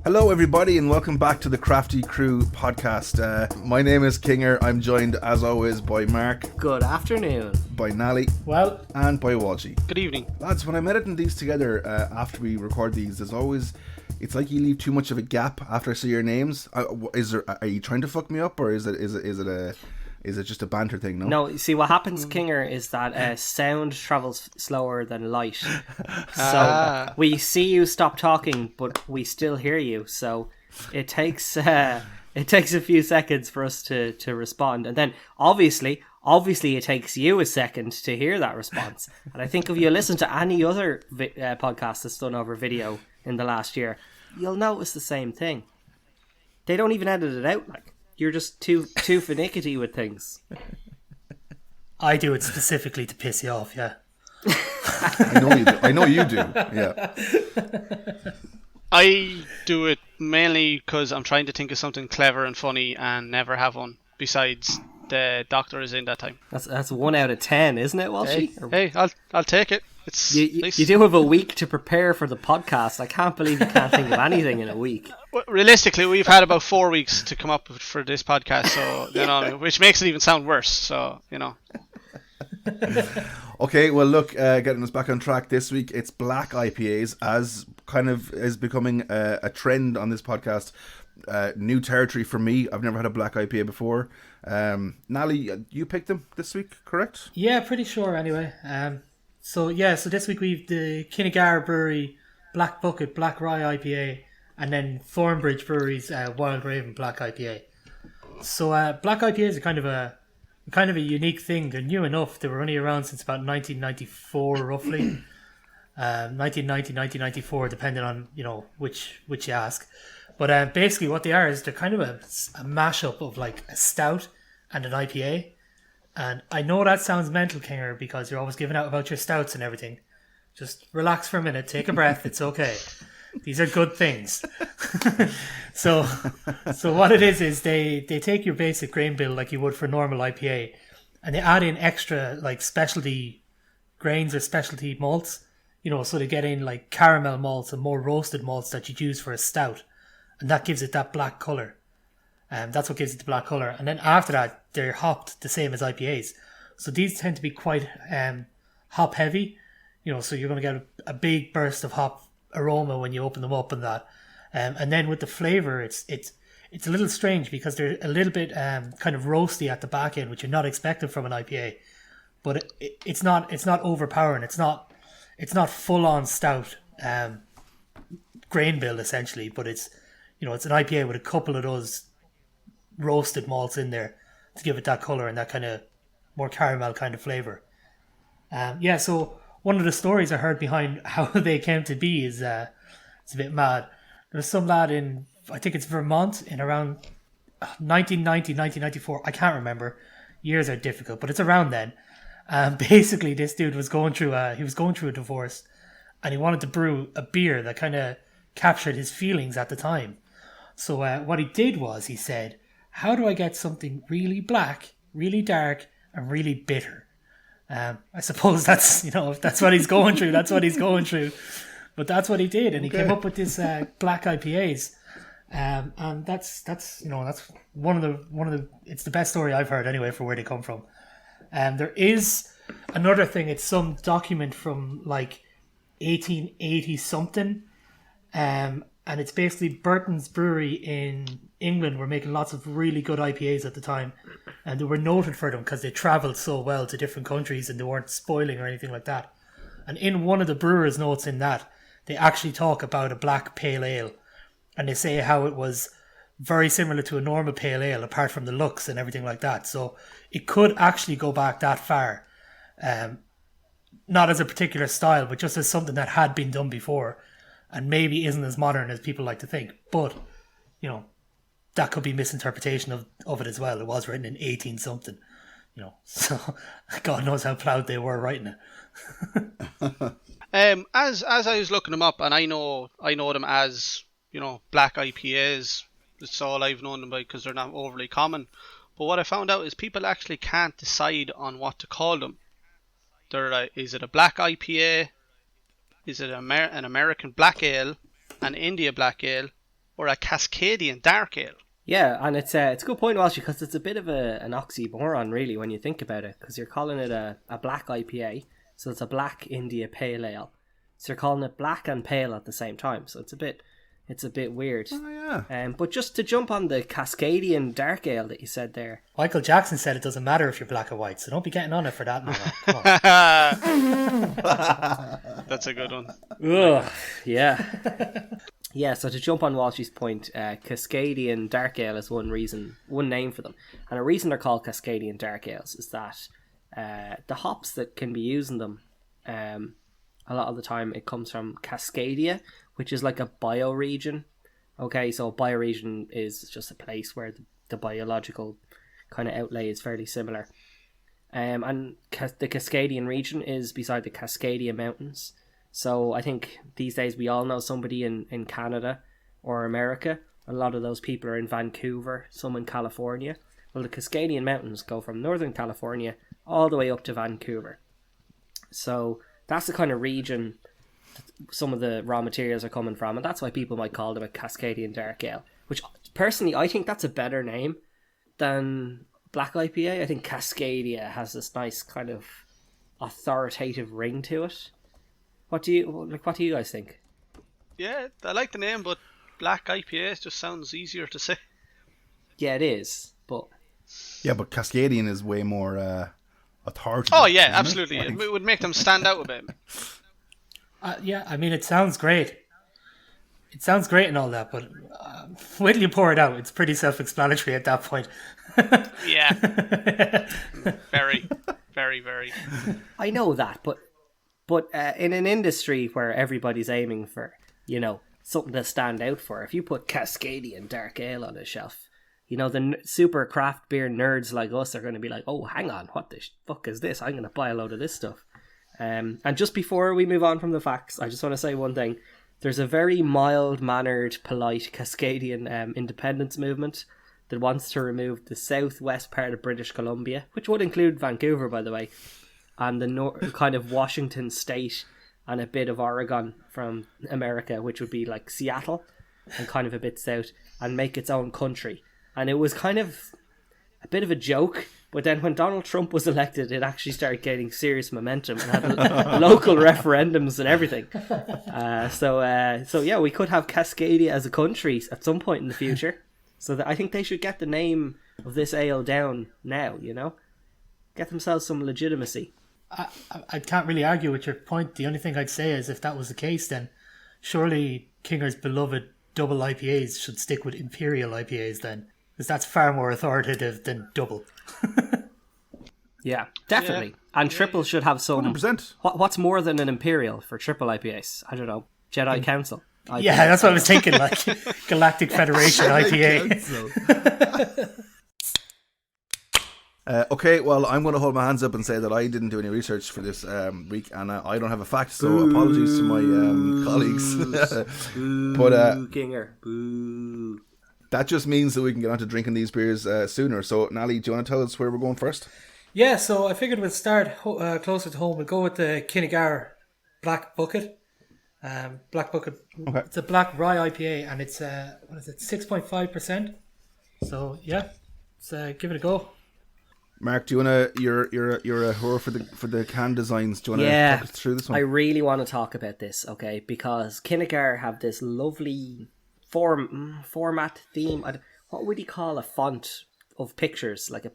Hello everybody and welcome back to the Crafty Crew podcast. My name is Kinger. I'm joined as always by Mark. Good afternoon. By Nally. Well. And by Walshy. Good evening. Lads, when I'm editing these together after we record these, there's always... It's like you leave too much of a gap after I say your names. Are you trying to fuck me up, or is it just a banter thing? No, you see what happens, Kinger, is that sound travels slower than light. So we see you stop talking, but we still hear you. So it takes a few seconds for us to respond, and then obviously it takes you a second to hear that response. And I think if you listen to any other podcast that's done over video in the last year, you'll notice the same thing. They don't even edit it out. Like, you're just too finicky with things. I do it specifically to piss you off, yeah. I know you do. Yeah. I do it mainly because I'm trying to think of something clever and funny and never have one. Besides, the doctor is in that time. That's 1 out of 10, isn't it, Walshy? Hey, I'll take it. It's nice. You do have a week to prepare for the podcast. I can't believe you can't think of anything in a week. Well, realistically, we've had about 4 weeks to come up for this podcast, so you know, which makes it even sound worse. So you know. Okay, well, look, getting us back on track this week, it's Black IPAs, as kind of is becoming a trend on this podcast. New territory for me. I've never had a Black IPA before. Nally, you picked them this week, correct? Yeah, pretty sure anyway. So this week we've the Kinnegar Brewery Black Bucket Black Rye IPA, and then Thornbridge Brewery's Wild Raven Black IPA. So Black IPAs are kind of a unique thing. They're new enough. They were only around since about 1994, roughly. 1990, 1994, depending on which you ask. But basically, what they are is they're kind of a mashup of like a stout and an IPA. And I know that sounds mental, Kinger, because you're always giving out about your stouts and everything. Just relax for a minute, take a breath, it's okay. These are good things. So what it is they take your basic grain bill like you would for normal IPA, and they add in extra like specialty grains or specialty malts, so they get in like caramel malts and more roasted malts that you'd use for a stout, and that gives it that black colour. That's what gives it the black colour. And then after that, they're hopped the same as IPAs. So these tend to be quite hop heavy, so you're going to get a big burst of hop aroma when you open them up and that. And then with the flavour, it's a little strange because they're a little bit kind of roasty at the back end, which you're not expecting from an IPA. But it's not overpowering. It's not full on stout grain bill essentially, but it's it's an IPA with a couple of those roasted malts in there to give it that colour and that kind of more caramel kind of flavour. So one of the stories I heard behind how they came to be is it's a bit mad. There's some lad in, I think it's Vermont, in around 1990, 1994, I can't remember. Years are difficult, but it's around then. Basically, this dude was going through a divorce, and he wanted to brew a beer that kind of captured his feelings at the time. So what he did was he said, how do I get something really black, really dark, and really bitter? I suppose that's, if that's what he's going through, that's what he's going through. But that's what he did, and he came up with this Black IPAs. And that's one of the it's the best story I've heard anyway for where they come from. There is another thing, it's some document from like 1880 something. And it's basically Burton's Brewery in England were making lots of really good IPAs at the time, and they were noted for them because they travelled so well to different countries and they weren't spoiling or anything like that. And in one of the brewer's notes in that, they actually talk about a black pale ale, and they say how it was very similar to a normal pale ale apart from the looks and everything like that. So it could actually go back that far, not as a particular style, but just as something that had been done before. And maybe isn't as modern as people like to think. But, that could be misinterpretation of it as well. It was written in 18 something, so God knows how proud they were writing it. As I was looking them up, and I know them as, Black IPAs. That's all I've known them by because they're not overly common. But what I found out is people actually can't decide on what to call them. Is it a Black IPA? Is it an American Black Ale, an India Black Ale, or a Cascadian dark ale? Yeah, and it's a good point, Walshy, because it's a bit of an oxymoron, really, when you think about it, because you're calling it a black IPA, so it's a black India Pale Ale. So you're calling it black and pale at the same time, so it's a bit weird. Oh, yeah. But just to jump on the Cascadian Dark Ale that you said there. Michael Jackson said it doesn't matter if you're black or white, so don't be getting on it for that now. Come on. That's a good one. Ugh, yeah. Yeah, so to jump on Walshy's point, Cascadian Dark Ale is one name for them. And a reason they're called Cascadian Dark Ales is that the hops that can be used in them, a lot of the time it comes from Cascadia, which is like a bioregion. Okay, so a bioregion is just a place where the biological kind of outlay is fairly similar. And the Cascadian region is beside the Cascadia Mountains. So I think these days we all know somebody in Canada or America. A lot of those people are in Vancouver, some in California. Well, the Cascadian Mountains go from Northern California all the way up to Vancouver. So that's the kind of region some of the raw materials are coming from, and that's why people might call them a Cascadian Dark Ale, which personally I think that's a better name than Black IPA. I think Cascadia has this nice kind of authoritative ring to it. What do you guys think? Yeah, I like the name, but Black IPA just sounds easier to say. Yeah, it is, but Cascadian is way more authoritative. Oh yeah, absolutely. It would make them stand out a bit. Yeah, I mean, it sounds great. It sounds great and all that, but wait till you pour it out. It's pretty self-explanatory at that point. Yeah. Very, very, very. I know that, but in an industry where everybody's aiming for, something to stand out for, if you put Cascadian Dark Ale on a shelf, the super craft beer nerds like us are going to be like, oh, hang on, what the fuck is this? I'm going to buy a load of this stuff. And just before we move on from the facts, I just want to say one thing. There's a very mild-mannered, polite Cascadian independence movement that wants to remove the southwest part of British Columbia, which would include Vancouver, by the way, and the kind of Washington state and a bit of Oregon from America, which would be like Seattle and kind of a bit south, and make its own country. And it was kind of a bit of a joke, but then when Donald Trump was elected, it actually started getting serious momentum and had local referendums and everything. So yeah, we could have Cascadia as a country at some point in the future. So I think they should get the name of this ale down now, Get themselves some legitimacy. I can't really argue with your point. The only thing I'd say is if that was the case, then surely Kinger's beloved double IPAs should stick with Imperial IPAs then, because that's far more authoritative than double. Yeah, definitely. Yeah. And triple should have some... 100%. What's more than an Imperial for triple IPAs? I don't know. Jedi Council. IPA. Yeah, that's what I was thinking, like Galactic Federation IPA. Okay, well, I'm going to hold my hands up and say that I didn't do any research for this week, and I don't have a fact, so apologies to my colleagues. But Kinger. Boo. That just means that we can get on to drinking these beers sooner. So, Nally, do you want to tell us where we're going first? Yeah, so I figured we'd start closer to home. We'll go with the Kinnegar Black Bucket. Black Bucket. Okay. It's a black rye IPA, and it's 6.5%. So yeah, let's give it a go. Mark, do you want to? You're a whore for the can designs. Do you want to talk us through this one? I really want to talk about this, okay? Because Kinnegar have this lovely format theme. What would you call a font of pictures? Like a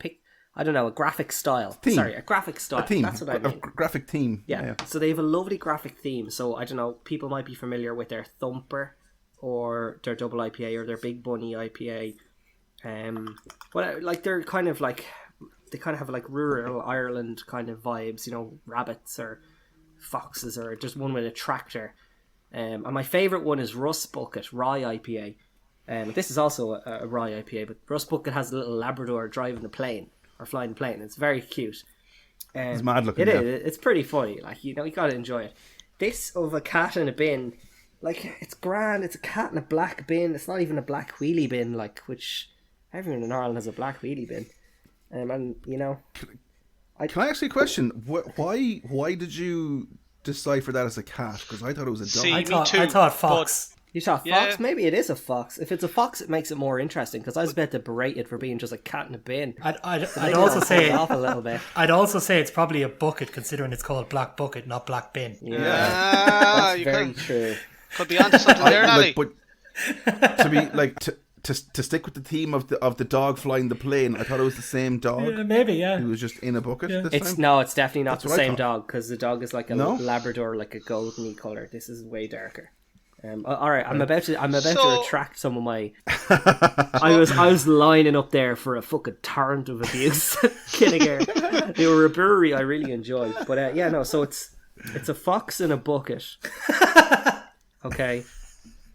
graphic style. Theme. Sorry, a graphic style. A theme. That's what I mean. A graphic theme. Yeah. So they have a lovely graphic theme. So I don't know, people might be familiar with their Thumper or their double IPA or their Big Bunny IPA. But like they kind of have like rural Ireland kind of vibes, rabbits or foxes or just one with a tractor. And my favourite one is Rust Bucket Rye IPA. This is also a rye IPA, but Rust Bucket has a little Labrador driving a plane or flying a plane. It's very cute. It's mad looking. It is. It's pretty funny. Like you gotta enjoy it. This of a cat in a bin, like it's grand. It's a cat in a black bin. It's not even a black wheelie bin, which everyone in Ireland has a black wheelie bin. And can I ask you a question? Why did you decipher that as a cat? Because I thought it was a dog. See, me too, I thought fox. You saw a fox? Yeah. Maybe it is a fox. If it's a fox, it makes it more interesting, because I was about to berate it for being just a cat in a bin. I'd also say off a little bit. I'd also say it's probably a bucket, considering it's called Black Bucket, not Black Bin. Yeah, That's very true. Could be onto something there, Nally. But to be like to stick with the theme of the dog flying the plane, I thought it was the same dog. Yeah, maybe, yeah. Who was just in a bucket this It's time. no, it's definitely not That's the what I same thought. dog, because the dog is like a No? Labrador, like a goldeny color. This is way darker. All right, I'm about to So- retract some of my. I was lining up there for a fucking torrent of abuse. Kinniger. They were a brewery I really enjoyed, but yeah, no. So it's a fox in a bucket. Okay,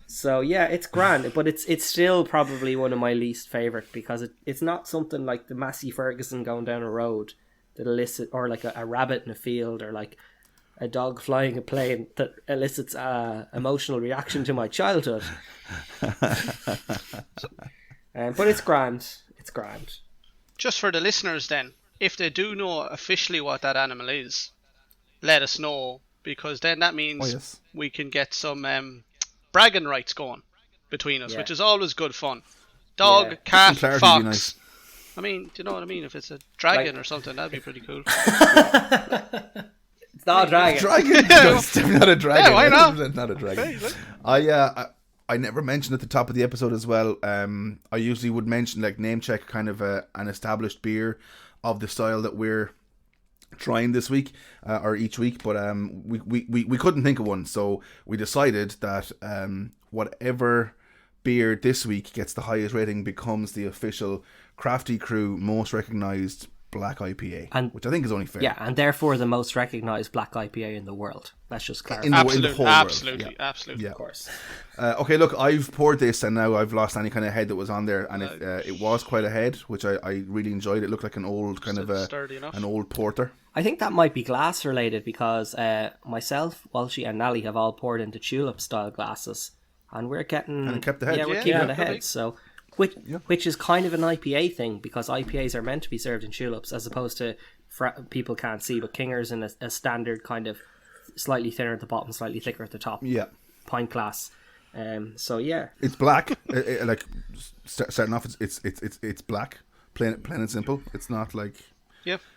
so yeah, it's grand, but it's still probably one of my least favorite, because it's not something like the Massey Ferguson going down a road that elicit, or like a rabbit in a field, or like a dog flying a plane that elicits a emotional reaction to my childhood. But it's grand. It's grand. Just for the listeners then, if they do know officially what that animal is, let us know, because then that means we can get some bragging rights going between us, which is always good fun. Dog, cat, clarity fox. would be nice. I mean, do you know what I mean? If it's a dragon or something, that'd be pretty cool. It's not a dragon. Dragon? No, it's definitely not a dragon. Yeah, why not? It's not a dragon. Hey, look. I never mentioned at the top of the episode as well. I usually would mention, like, name check kind of an established beer of the style that we're trying this week or each week, but we couldn't think of one, so we decided that whatever beer this week gets the highest rating becomes the official Crafty Crew most recognized Black IPA, which I think is only fair. Yeah, and therefore the most recognized Black IPA in the world. Let's just clarify. In the whole world. Absolutely, Yeah. absolutely. Yeah. Of course. Okay, look, I've poured this and now I've lost any kind of head that was on there, and it was quite a head, which I really enjoyed. It looked like an old kind of Sturdy enough. an old porter. I think that might be glass related, because myself, Walshy, and Nally have all poured into tulip style glasses, and we're getting. And it kept the head. Yeah, we're Yeah, keeping yeah, the perfect. head. So, which is kind of an IPA thing, because IPAs are meant to be served in tulips, as opposed to people can't see, but Kinger's in a standard kind of slightly thinner at the bottom, slightly thicker at the top. Yeah. Pint glass. So yeah, It's black. Like starting off, it's black, plain and simple. It's not like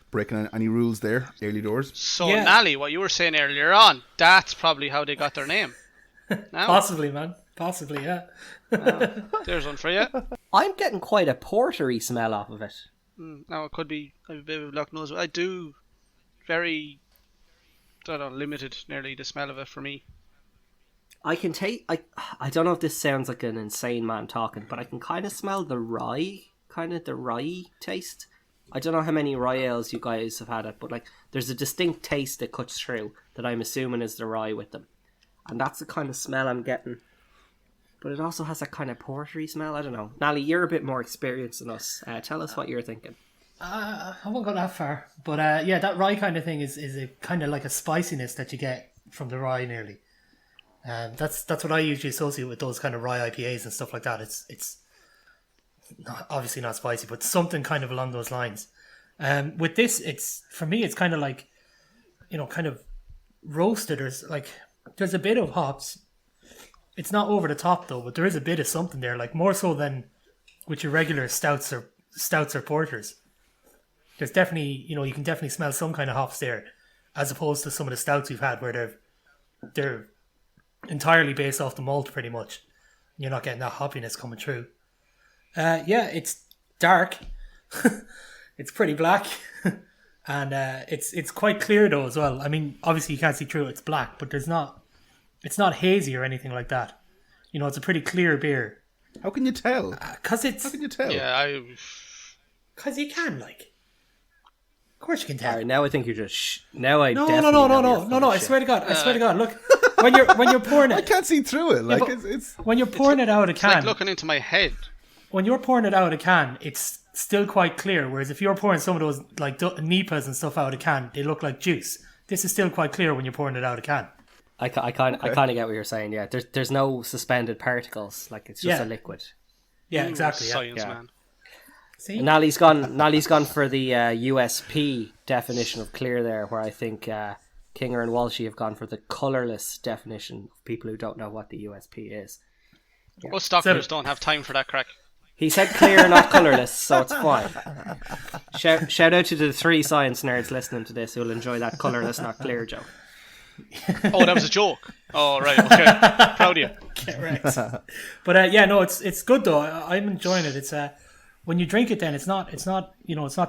breaking any rules there. Early doors. So, Yeah. Nally, what you were saying earlier on, that's probably how they got their name. Now, Possibly, man. Possibly, yeah. there's one for you. I'm getting quite a portery smell off of it. Now, it could be a bit of luck knows. I do very, I don't know, limited nearly the smell of it for me. I can taste. I don't know if this sounds like an insane man talking, but I can kind of smell the rye taste. I don't know how many rye ales you guys have had it, but like there's a distinct taste that cuts through that I'm assuming is the rye with them, and that's the kind of smell I'm getting. But it also has that kind of portery smell. I don't know. Nally, you're a bit more experienced than us. Tell us what you're thinking. I won't go that far, but yeah, that rye kind of thing is a kind of like a spiciness that you get from the rye nearly. That's what I usually associate with those kind of rye IPAs and stuff like that. It's not, obviously not spicy, but something kind of along those lines. With this, it's for me, it's kind of like, kind of roasted. There's a bit of hops. It's not over the top though, but there is a bit of something there, like more so than with your regular stouts or porters. There's definitely, you can definitely smell some kind of hops there, as opposed to some of the stouts we've had where they're entirely based off the malt pretty much. You're not getting that hoppiness coming through. Yeah, it's dark. It's pretty black. And it's quite clear though as well. I mean, obviously you can't see through it, it's black, but it's not hazy or anything like that. It's a pretty clear beer. How can you tell? How can you tell? Yeah, Because you can, like. Of course you can tell. Alright, now I think you're just... Now I No, definitely no, know you're full of I shit. swear to God. Look, when you're pouring I it, can't see through it. Like but it's when you're pouring it out of a it's like can, looking into my head. when you're pouring it out of a can, it's still quite clear. Whereas if you're pouring some of those like Nipas and stuff out of a can, they look like juice. This is still quite clear when you're pouring it out of a can. I kind of get what you're saying. Yeah, there's no suspended particles. Like it's just Yeah. a liquid. Yeah, Ooh, exactly. Yeah. Science, Yeah. man. See? And Nally's gone for the USP definition of clear there, where I think Kinger and Walshy have gone for the colourless definition of people who don't know what the USP is. Us doctors don't have time for that crack. He said clear, not colourless, so it's fine. Shout out to the 3 science nerds listening to this who'll enjoy that colourless, not clear joke. Oh, that was a joke. Oh, right, okay. Proud of you. Correct. But no, it's good though. I'm enjoying it. It's when you drink it, then it's not it's not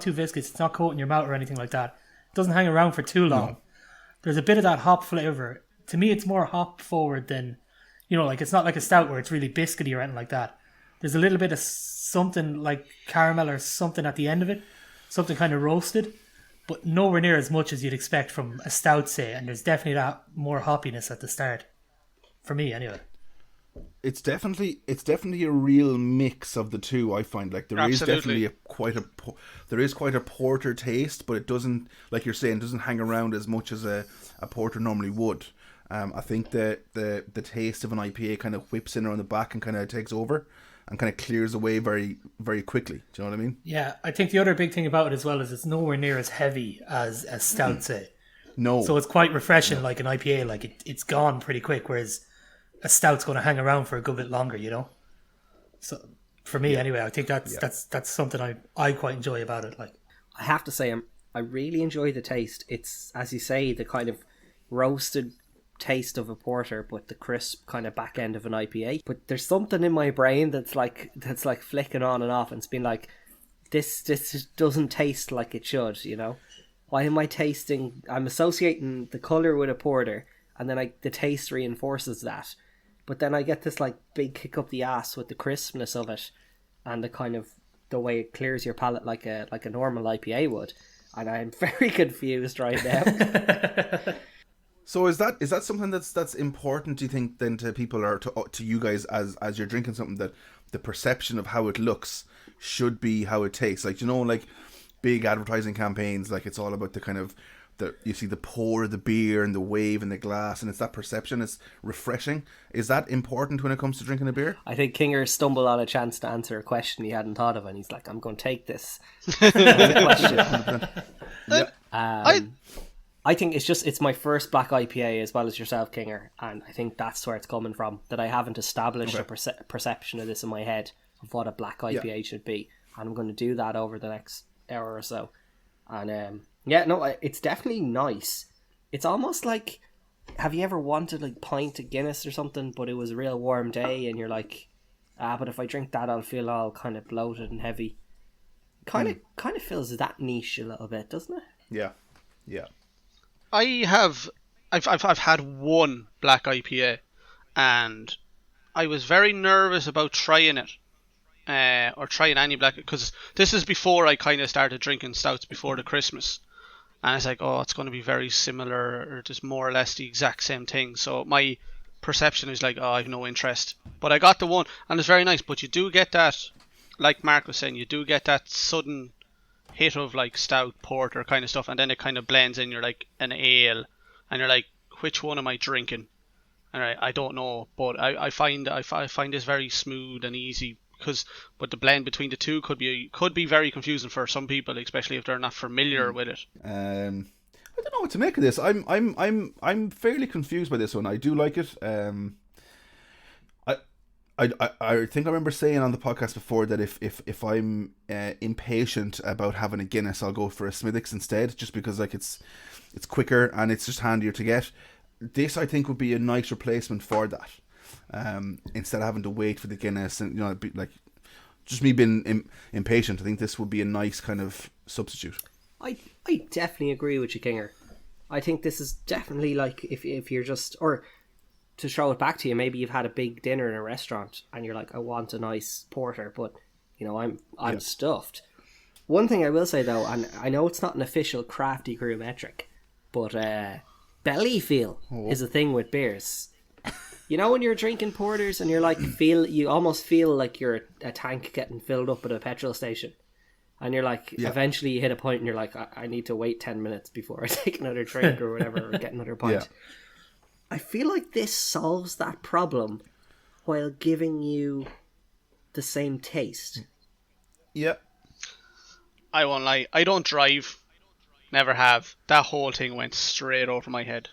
too viscous. It's not coating your mouth or anything like that. It doesn't hang around for too long. No. There's a bit of that hop flavour. To me, it's more hop forward than, like it's not like a stout where it's really biscuity or anything like that. There's a little bit of something like caramel or something at the end of it, something kind of roasted, but nowhere near as much as you'd expect from a stout, say. And there's definitely that more hoppiness at the start, for me anyway. It's definitely a real mix of the two. I find like there Absolutely. is definitely quite a porter taste, but it doesn't, like you're saying, doesn't hang around as much as a porter normally would. I think the taste of an IPA kind of whips in around the back and kind of takes over and kind of clears away very, very quickly. Do you know what I mean? Yeah, I think the other big thing about it as well is it's nowhere near as heavy as stout, say. No. So it's quite refreshing, like an IPA. Like it's gone pretty quick, whereas a stout's going to hang around for a good bit longer, So for me, anyway, I think that's something I quite enjoy about it. Like, I have to say, I really enjoy the taste. It's, as you say, the kind of roasted taste of a porter, but the crisp kind of back end of an IPA. But there's something in my brain that's like flicking on and off, and it's been like, this doesn't taste like it should. Why am I tasting? I'm associating the color with a porter, and then the taste reinforces that. But then I get this like big kick up the ass with the crispness of it, and the kind of the way it clears your palate like a normal IPA would. And I'm very confused right now. So is that something that's important, do you think, then to people or to you guys as you're drinking something, that the perception of how it looks should be how it tastes? Like, like big advertising campaigns, like it's all about the kind of you see the pour of the beer and the wave in the glass, and it's that perception. It's refreshing. Is that important when it comes to drinking a beer? I think Kinger stumbled on a chance to answer a question he hadn't thought of, and he's like, I'm going to take this question. Yeah. I think it's my first black IPA as well as yourself, Kinger, and I think that's where it's coming from, that I haven't established a perception of this in my head of what a black IPA should be, and I'm going to do that over the next hour or so. And it's definitely nice. It's almost like, have you ever wanted like pint of Guinness or something, but it was a real warm day and you're like, but if I drink that I'll feel all kind of bloated and heavy. Kind of feels that niche a little bit, doesn't it? Yeah. I've had one black IPA, and I was very nervous about trying it, or trying any black, because this is before I kind of started drinking stouts before the Christmas, and I was like, oh, it's going to be very similar, or just more or less the exact same thing. So my perception is like, oh, I've no interest. But I got the one, and it's very nice. But you do get that, like Mark was saying, you do get that sudden hit of like stout porter kind of stuff, and then it kind of blends in. You're like an ale, and you're like, which one am I drinking? And I don't know, but I find this very smooth and easy, but the blend between the two could be very confusing for some people, especially if they're not familiar with it. I don't know what to make of this. I'm fairly confused by this one. I do like it. I think I remember saying on the podcast before that if I'm impatient about having a Guinness, I'll go for a Smithwick's instead, just because like it's quicker and it's just handier to get. This, I think, would be a nice replacement for that. Instead of having to wait for the Guinness, and like just me being impatient, I think this would be a nice kind of substitute. I definitely agree with you, Kinger. I think this is definitely like if you're just, or to throw it back to you, maybe you've had a big dinner in a restaurant and you're like, I want a nice porter, but I'm stuffed. One thing I will say though, and I know it's not an official crafty crew metric, but belly feel is a thing with beers. When you're drinking porters and you're like, you almost feel like you're a tank getting filled up at a petrol station, and you're like, eventually you hit a point and you're like, I need to wait 10 minutes before I take another drink or whatever, or get another pint. I feel like this solves that problem while giving you the same taste. Yeah. I won't lie, I don't drive, never have. That whole thing went straight over my head.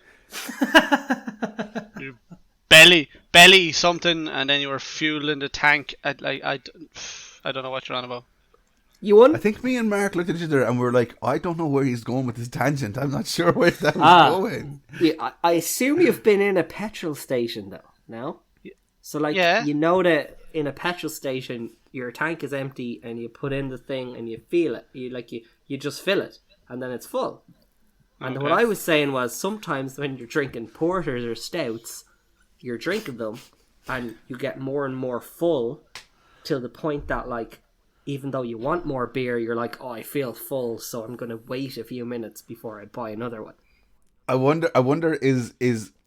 belly something, and then you were fueling the tank. I don't know what you're on about. You won? I think me and Mark looked at each other and we were like, I don't know where he's going with this tangent. I'm not sure where that was going. Yeah, I assume you've been in a petrol station though, no? So like, you know that in a petrol station, your tank is empty and you put in the thing and you feel it. You just fill it and then it's full. And what I was saying was sometimes when you're drinking porters or stouts, you're drinking them and you get more and more full till the point that like, even though you want more beer, you're like, oh, I feel full, so I'm going to wait a few minutes before I buy another one. I wonder is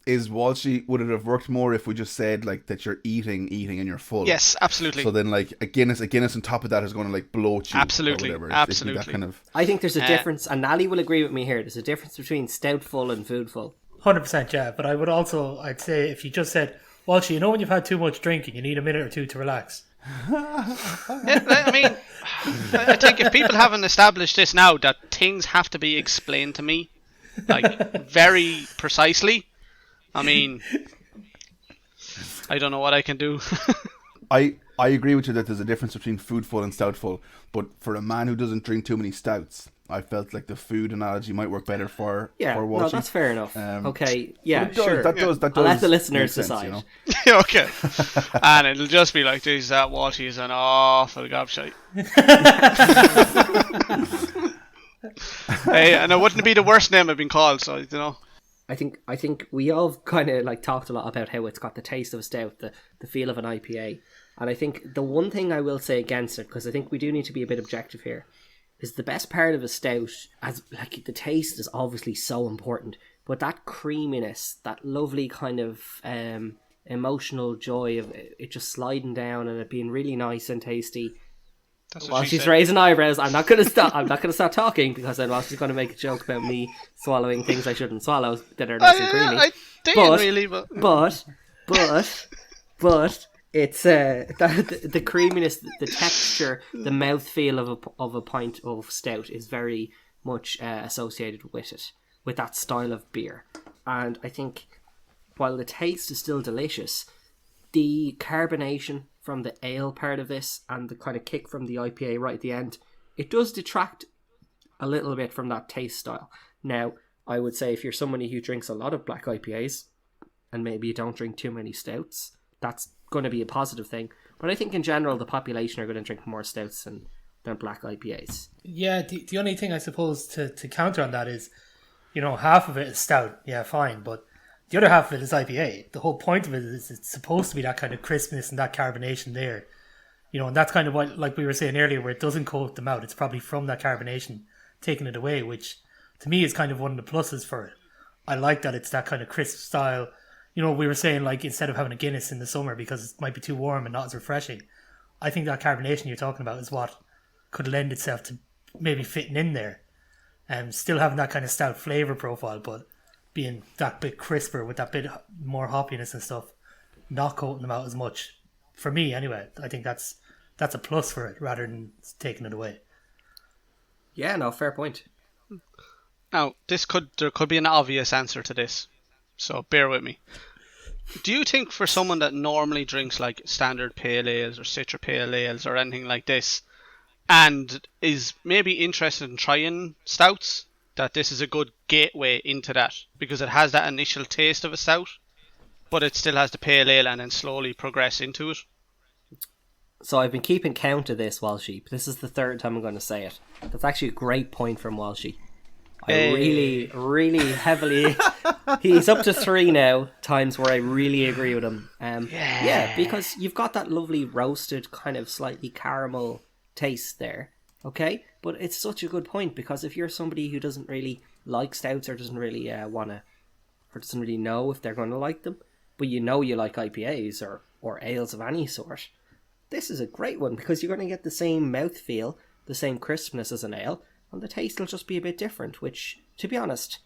Walshy, would it have worked more if we just said like that you're eating and you're full? Yes, absolutely. So then like a Guinness on top of that is going to like bloat you. Absolutely, or whatever. absolutely. That kind of... I think there's a difference, and Nally will agree with me here. There's a difference between stout full and food full. 100%, yeah. But I'd say if you just said, Walshy, you know when you've had too much drinking, you need a minute or two to relax. I mean, I think if people haven't established this now, that things have to be explained to me, like, very precisely. I mean, I don't know what I can do. I agree with you that there's a difference between food full and stout full, but for a man who doesn't drink too many stouts, I felt like the food analogy might work better for Walshy. No, that's fair enough. Okay, yeah, does, sure. That does I'll let the listeners sense, decide. you know? Okay. And it'll just be like, geez, that Walshy is an awful gobshite. Hey, and it wouldn't be the worst name I've been called, so, you know. I think we all kind of like talked a lot about how it's got the taste of a stout, the feel of an IPA. And I think the one thing I will say against it, because I think we do need to be a bit objective here, is the best part of a stout, as like the taste is obviously so important, but that creaminess, that lovely kind of emotional joy of it just sliding down and it being really nice and tasty. While she's raising eyebrows, I'm not gonna stop talking, because then she's gonna make a joke about me swallowing things I shouldn't swallow that are nice and creamy. I didn't really, but it's the creaminess, the texture, the mouthfeel of a pint of stout is very much associated with it, with that style of beer. And I think while the taste is still delicious, the carbonation from the ale part of this and the kind of kick from the IPA right at the end, it does detract a little bit from that taste style. Now, I would say if you're somebody who drinks a lot of black IPAs and maybe you don't drink too many stouts, that's going to be a positive thing. But I think in general the population are going to drink more stouts than black IPAs. Yeah, the only thing I suppose to counter on that is, you know, half of it is stout, yeah, fine, but the other half of it is IPA. The whole point of it is it's supposed to be that kind of crispness and that carbonation there. You know, and that's kind of what, like we were saying earlier, where it doesn't coat them out. It's probably from that carbonation taking it away, which to me is kind of one of the pluses for it. I like that it's that kind of crisp style. You know, we were saying, like, instead of having a Guinness in the summer because it might be too warm and not as refreshing, I think that carbonation you're talking about is what could lend itself to maybe fitting in there and still having that kind of stout flavour profile, but being that bit crisper with that bit more hoppiness and stuff, not coating them out as much. For me, anyway, I think that's a plus for it rather than taking it away. Yeah, no, fair point. Now, there could be an obvious answer to this, so bear with me. Do you think for someone that normally drinks like standard pale ales or Citra pale ales or anything like this, and is maybe interested in trying stouts, that this is a good gateway into that, because it has that initial taste of a stout, but it still has the pale ale and then slowly progress into it? So I've been keeping count of this, Walshy. This is the third time I'm going to say it. That's actually a great point from Walshy. I really, really heavily... He's up to 3 now, times where I really agree with him. Yeah, because you've got that lovely roasted, kind of slightly caramel taste there, okay? But it's such a good point, because if you're somebody who doesn't really like stouts or doesn't really want to, or doesn't really know if they're going to like them, but you know you like IPAs or ales of any sort, this is a great one, because you're going to get the same mouthfeel, the same crispness as an ale, and the taste will just be a bit different, which, to be honest,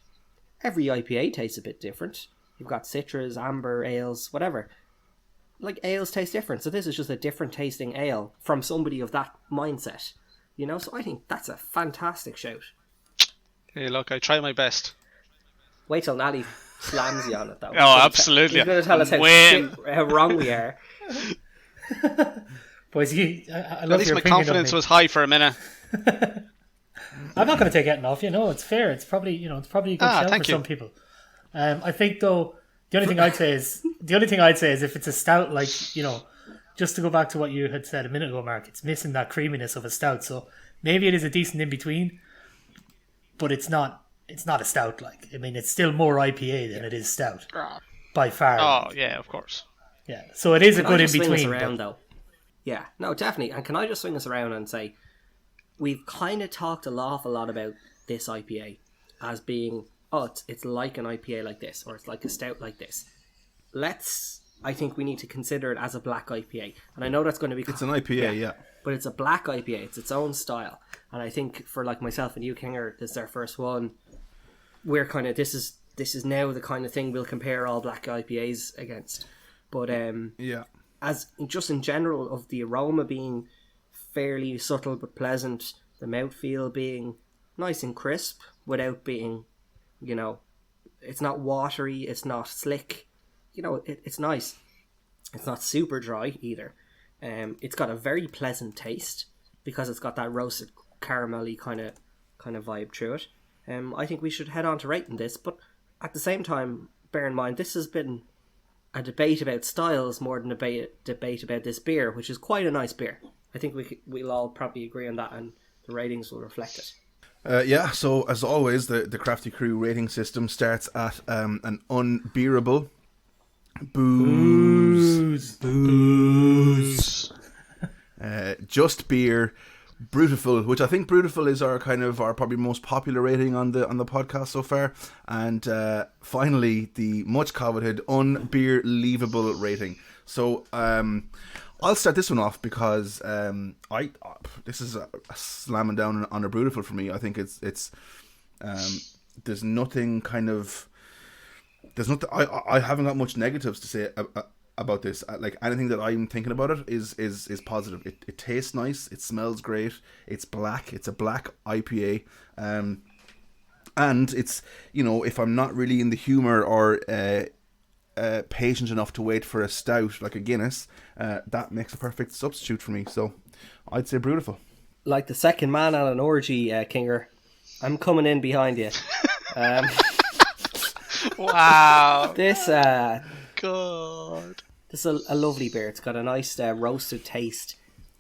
every IPA tastes a bit different. You've got citras, amber, ales, whatever. Like, ales taste different, so this is just a different tasting ale from somebody of that mindset. You know, so I think that's a fantastic shout. Hey, look, I try my best. Wait till Nally slams you on it, though. Oh, absolutely. He's going to tell us how wrong we are. Boys, I love At least your my opinion confidence of me. was high for a minute. I'm not going to take it off. It's fair. It's probably a good shout for some people. I think though the only thing I'd say is if it's a stout, like, just to go back to what you had said a minute ago, Mark, it's missing that creaminess of a stout. So maybe it is a decent in between, but it's not a stout. Like, I mean, it's still more IPA than it is stout by far. Oh yeah, of course. Yeah, so it is a good in Swing us between. around, though. Yeah, no, definitely. And can I just swing us around and say, we've kind of talked an awful lot about this IPA as being, it's like an IPA like this, or it's like a stout like this. I think we need to consider it as a black IPA. And I know that's going to be... It's an IPA, yeah. But it's a black IPA. It's its own style. And I think for like myself and you, Kinger, this is our first one. We're kind of... This is now the kind of thing we'll compare all black IPAs against. But as just in general, of the aroma being fairly subtle but pleasant, the mouthfeel being nice and crisp without being, it's not watery, it's not slick. It's nice. It's not super dry either. It's got a very pleasant taste because it's got that roasted caramelly kind of vibe through it. I think we should head on to rating this, but at the same time, bear in mind this has been a debate about styles more than a debate about this beer, which is quite a nice beer. I think we'll all probably agree on that, and the ratings will reflect it. So as always, the Crafty Crew rating system starts at an unbearable booze. Just beer, Brutiful, which I think Brutiful is our probably most popular rating on the podcast so far, and finally the much coveted unbeerleavable rating. So I'll start this one off because this is a slamming down on a Brutiful for me. I think it's there's nothing I haven't got much negatives to say about this. Like, anything that I'm thinking about it is positive. It tastes nice, it smells great, it's black, it's a black IPA, and it's, if I'm not really in the humour or patient enough to wait for a stout like a Guinness, that makes a perfect substitute for me. So I'd say Brutiful. Like the second man at an orgy, Kinger, I'm coming in behind you. Wow. This God. This is a lovely beer. It's got a nice roasted taste,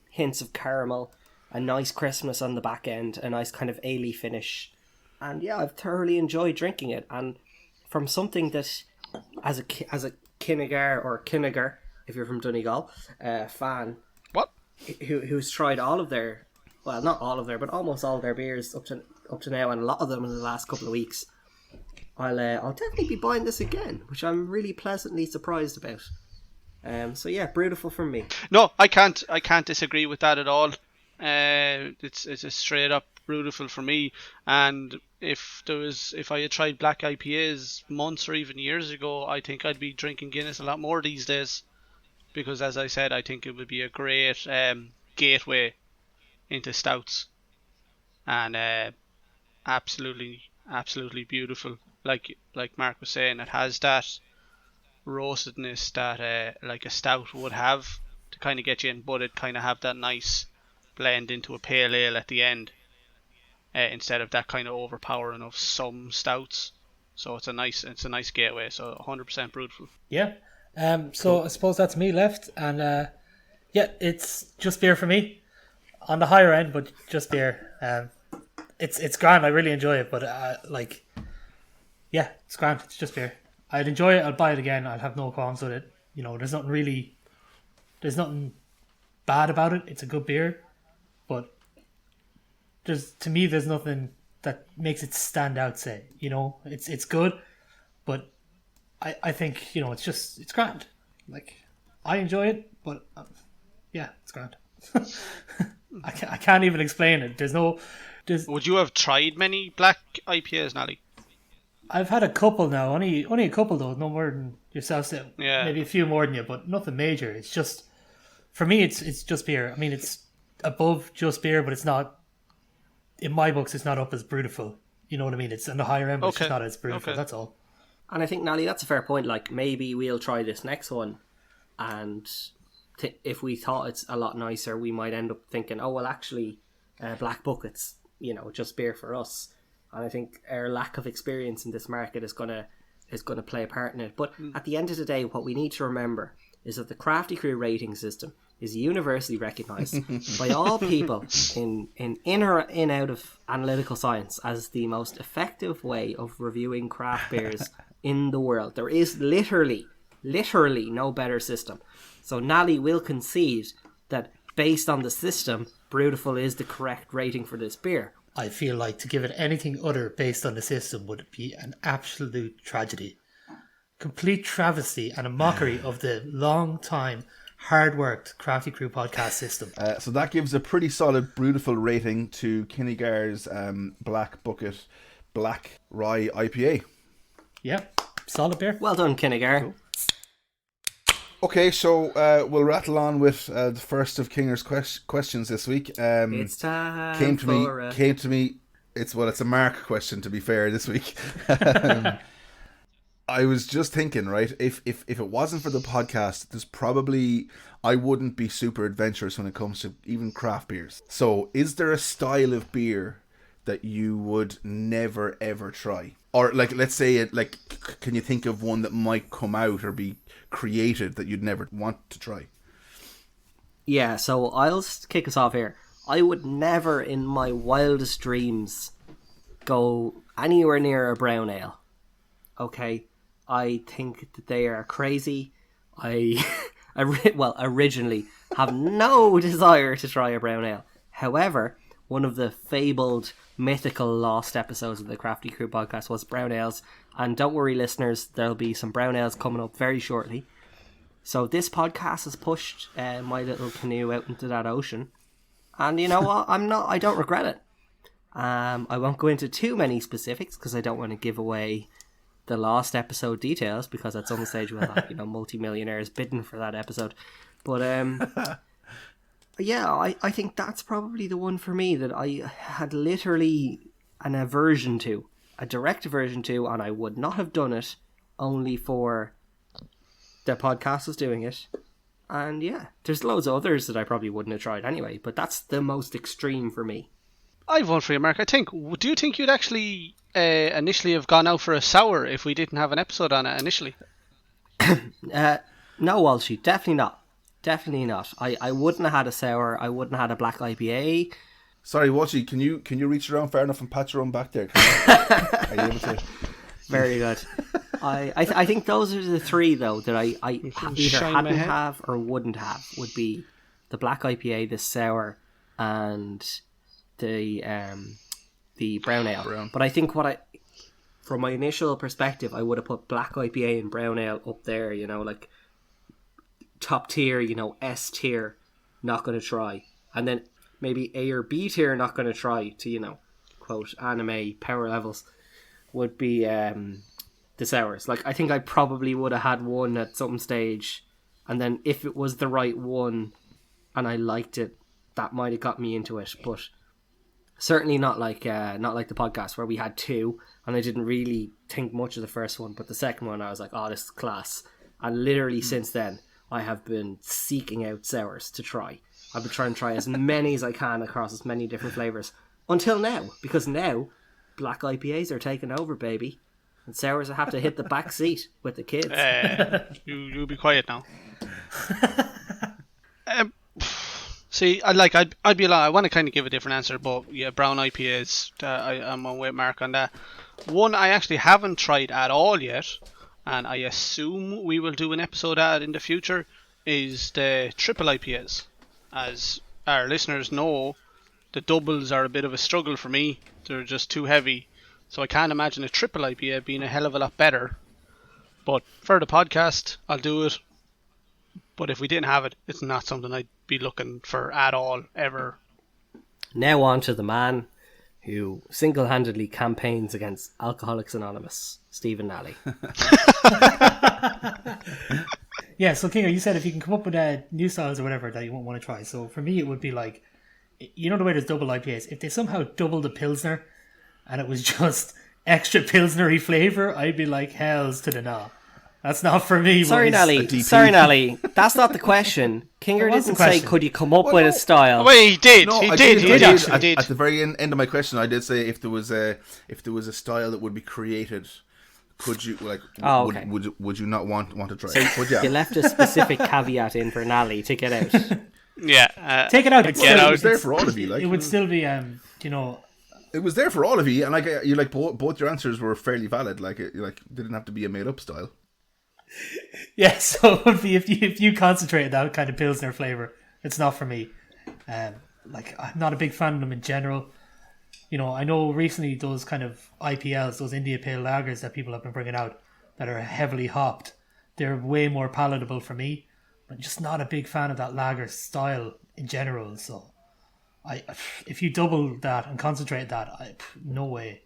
hints of caramel, a nice crispness on the back end, a nice kind of ale finish. And yeah, I've thoroughly enjoyed drinking it. And from something that, as a Kinnegar or Kinnegar, if you're from Donegal, fan, What? who's tried all of their, well, not all of their, but almost all of their beers up to now, and a lot of them in the last couple of weeks, I'll definitely be buying this again, which I'm really pleasantly surprised about. So yeah, Brutiful from me. No, I can't disagree with that at all. It's a straight up Brutiful for me. And if I had tried black IPAs months or even years ago, I think I'd be drinking Guinness a lot more these days. Because as I said, I think it would be a great gateway into stouts. And absolutely beautiful. Like Mark was saying, it has that roastedness that like a stout would have to kind of get you in, but it kind of have that nice blend into a pale ale at the end, instead of that kind of overpowering of some stouts. So it's a nice gateway. So 100% Brutiful. Yeah. So I suppose that's me left, and yeah, it's just beer for me, on the higher end, but just beer. It's grand. I really enjoy it, but yeah, it's grand. It's just beer. I'd enjoy it. I'll buy it again. I'll have no qualms with it. There's nothing bad about it. It's a good beer, but to me, there's nothing that makes it stand out. Say, it's good, but I think it's grand. Like, I enjoy it, but yeah, it's grand. I can't even explain it. Would you have tried many black IPAs, Nally? I've had a couple now, only a couple though, no more than yourself. So Yeah. Maybe a few more than you, but nothing major. It's just, for me, it's just beer. I mean, it's above just beer, but it's not, in my books, it's not up as Brutiful. You know what I mean? It's on the higher end, but it's Okay. not as Brutiful. Okay. That's all. And I think, Nally, that's a fair point. Like, maybe we'll try this next one, and if we thought it's a lot nicer, we might end up thinking, oh, well, actually, Black Bucket's, just beer for us. And I think our lack of experience in this market is gonna play a part in it. But at the end of the day, what we need to remember is that the Crafty Crew rating system is universally recognised by all people in or out of analytical science as the most effective way of reviewing craft beers in the world. There is literally no better system. So Nally will concede that based on the system, Brutiful is the correct rating for this beer. I feel like to give it anything other based on the system would be an absolute tragedy. Complete travesty and a mockery of the long-time, hard-worked Crafty Crew podcast system. So that gives a pretty solid Brutiful rating to Kinnegar's Black Bucket Black Rye IPA. Yeah, solid beer. Well done, Kinnegar. Cool. Okay, so we'll rattle on with the first of Kinger's questions this week. It's time came to me. It's a Mark question, to be fair, this week. I was just thinking, right? If it wasn't for the podcast, I wouldn't be super adventurous when it comes to even craft beers. So, is there a style of beer that you would never ever try? Or let's say can you think of one that might come out or be created that you'd never want to try? Yeah, so I'll kick us off here. I would never in my wildest dreams go anywhere near a brown ale. Okay, I think that they are crazy. I originally have no desire to try a brown ale. However, one of the fabled, mythical, lost episodes of the Crafty Crew podcast was brown ales. And don't worry, listeners, there'll be some brown ales coming up very shortly. So this podcast has pushed my little canoe out into that ocean. And you know what? I don't regret it. I won't go into too many specifics because I don't want to give away the lost episode details, because at some stage we'll have, multi-millionaires bidding for that episode. But yeah, I think that's probably the one for me that I had literally an aversion to, a direct aversion to, and I would not have done it only for the podcast was doing it. And yeah, there's loads of others that I probably wouldn't have tried anyway, but that's the most extreme for me. I've one for you, Mark. Do you think you'd actually initially have gone out for a sour if we didn't have an episode on it initially? No, Walshy, definitely not. Definitely not. I wouldn't have had a sour. I wouldn't have had a black IPA. Sorry, Walshy, can you reach around far enough and pat your own back there? Are you able to? Very good. I think those are the three, though, that I either hadn't have or wouldn't have, would be the black IPA, the sour, and the brown ale. But I think from my initial perspective, I would have put black IPA and brown ale up there, like top tier, S tier, not going to try. And then maybe A or B tier, not going to try, to, quote, anime power levels, would be the sours. Like, I think I probably would have had one at some stage, and then if it was the right one and I liked it, that might have got me into it. But certainly not like the podcast where we had two and I didn't really think much of the first one, but the second one I was like, oh, this is class. And literally since then I have been seeking out sours to try. I've been trying to try as many as I can across as many different flavours until now, because now black IPAs are taking over, baby, and sours have to hit the back seat with the kids. You be quiet now. See, I'd be a lot. I want to kind of give a different answer, but yeah, brown IPAs. I'm on with Mark on that. One I actually haven't tried at all yet, and I assume we will do an episode at in the future, is the triple IPAs. As our listeners know, the doubles are a bit of a struggle for me. They're just too heavy, so I can't imagine a triple IPA being a hell of a lot better. But for the podcast, I'll do it. But if we didn't have it, it's not something I'd be looking for at all, ever. Now on to the man who single-handedly campaigns against Alcoholics Anonymous, Stephen Nally. Yeah, so Kingo, you said if you can come up with new styles or whatever that you won't want to try. So for me, it would be like, the way there's double IPAs, if they somehow doubled the Pilsner and it was just extra pilsnery flavour, I'd be like, hells to the no. That's not for me. Sorry, boys. Nally. That's not the question. Kinger What's the didn't say, question? could you come up with a style? Wait, he did. No, he I did. did. He did. At, He did. at the very end of my question, I did say if there was a style that would be created, could you okay. would you not want to try it? But yeah, You left a specific caveat in for Nally to get out. Yeah. Take it out. it was there for all of you. Like It would still be, it was there for all of you, and you both your answers were fairly valid. It didn't have to be a made up style. yeah. So it would be if you concentrated that kind of pilsner flavour. It's not for me. I'm not a big fan of them in general. I know recently those kind of IPLs, those India Pale Lagers that people have been bringing out that are heavily hopped, they're way more palatable for me. I'm just not a big fan of that lager style in general. So, if you double that and concentrate that, no way.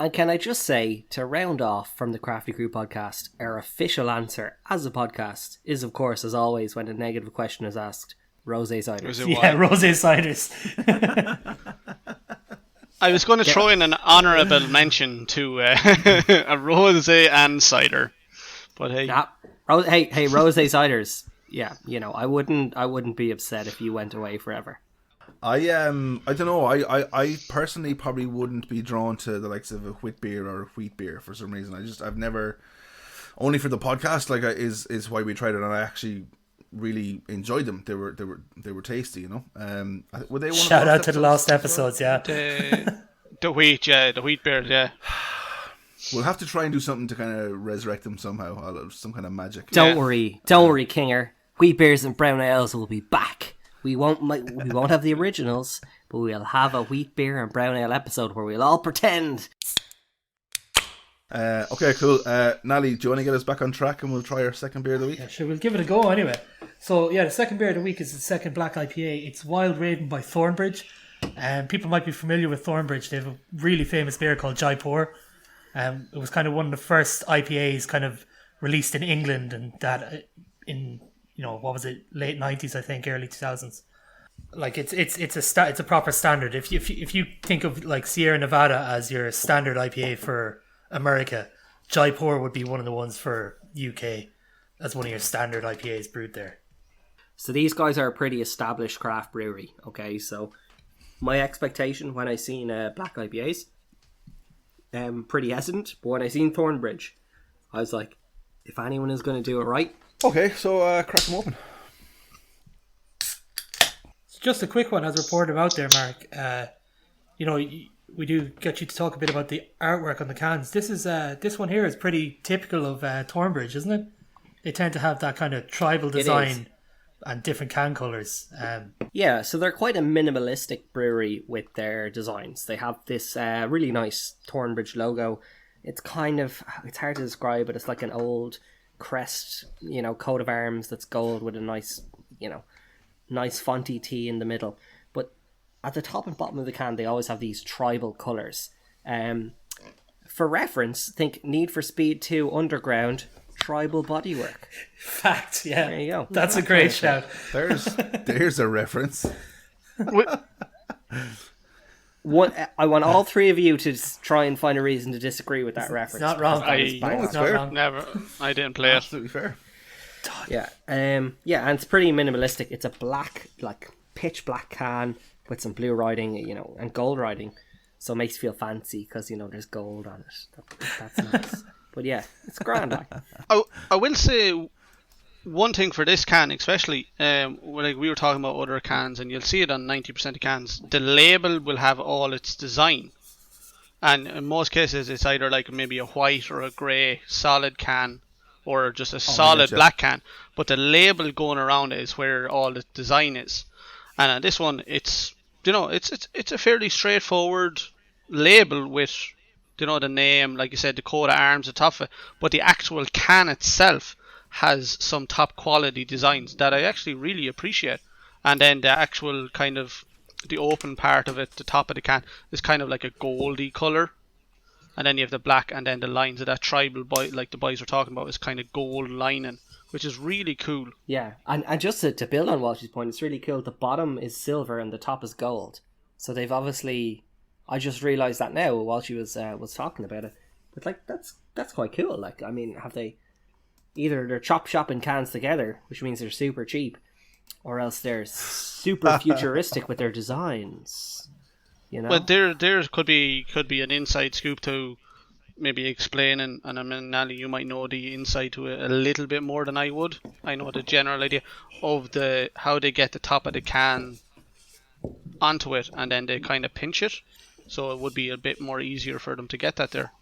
And can I just say, to round off from the Crafty Crew podcast, our official answer as a podcast is, of course, as always, when a negative question is asked, rosé ciders. Yeah, rosé ciders. I was going to throw in an honourable mention to a rosé and cider, but hey, hey, rosé ciders. Yeah, I wouldn't be upset if you went away forever. I don't know. I personally probably wouldn't be drawn to the likes of a wheat beer or a wheat beer for some reason. I've never, only for the podcast is why we tried it, and I actually really enjoyed them. They were tasty, Were they one Shout of out to the last episodes, yeah. The wheat beer, yeah. We'll have to try and do something to kind of resurrect them somehow. Some kind of magic. Don't worry, Kinger. Wheat beers and brown ales will be back. We won't have the originals, but we'll have a wheat beer and brown ale episode where we'll all pretend. Okay, cool. Nally, do you want to get us back on track and we'll try our second beer of the week? Yeah, sure, we'll give it a go anyway. So, yeah, the second beer of the week is the second Black IPA. It's Wild Raven by Thornbridge. People might be familiar with Thornbridge. They have a really famous beer called Jaipur. It was kind of one of the first IPAs kind of released in England, and that in what was it, late 90s, I think, early 2000s. It's a proper standard. If you think of like Sierra Nevada as your standard IPA for America, Jaipur would be one of the ones for UK as one of your standard IPAs brewed there. So these guys are a pretty established craft brewery. Okay, so my expectation when I seen Black IPAs, pretty hesitant, but when I seen Thornbridge, I was like, if anyone is going to do it right. Okay, so crack them open. Just a quick one, as reported out there, Mark. We do get you to talk a bit about the artwork on the cans. This one here is pretty typical of Thornbridge, isn't it? They tend to have that kind of tribal design and different can colours. Yeah, so they're quite a minimalistic brewery with their designs. They have this really nice Thornbridge logo. It's it's hard to describe, but it's like an old crest, coat of arms that's gold with a nice, nice fonty T in the middle. But at the top and bottom of the can, they always have these tribal colours. For reference, think Need for Speed 2 Underground tribal bodywork. Fact, yeah. There you go. That's a great shout. There's a reference. I want all three of you to try and find a reason to disagree with that reference. It's not wrong. It's not fair. wrong. Never. I didn't play it. Absolutely fair. Yeah, and it's pretty minimalistic. It's a black, pitch black can with some blue writing, and gold writing, so it makes you feel fancy because there's gold on it. That's nice. But yeah, it's grand. I will say one thing for this can, especially, we were talking about other cans, and you'll see it on 90% of cans. The label will have all its design, and in most cases, it's either like maybe a white or a grey solid can, or just a solid black can. But the label going around it is where all the design is. And on this one, it's it's a fairly straightforward label with the name, like you said, the coat of arms, the top of it. But the actual can itself has some top quality designs that I actually really appreciate. And then the actual kind of the open part of it, the top of the can, is kind of like a goldy colour. And then you have the black, and then the lines of that tribal like the boys were talking about, is kind of gold lining, which is really cool. Yeah, and just to build on Walshy's point, it's really cool. The bottom is silver and the top is gold. So they've obviously I just realised that now while she was talking about it. But like that's quite cool. Like, I mean, have they either they're chop shopping cans together, which means they're super cheap, or else they're super futuristic with their designs. You know, Well, there could be an inside scoop to maybe explain, and I mean, Nally, you might know the inside to it a little bit more than I would. I know the general idea of how they get the top of the can onto it, and then they kind of pinch it, so it would be a bit more easier for them to get that there.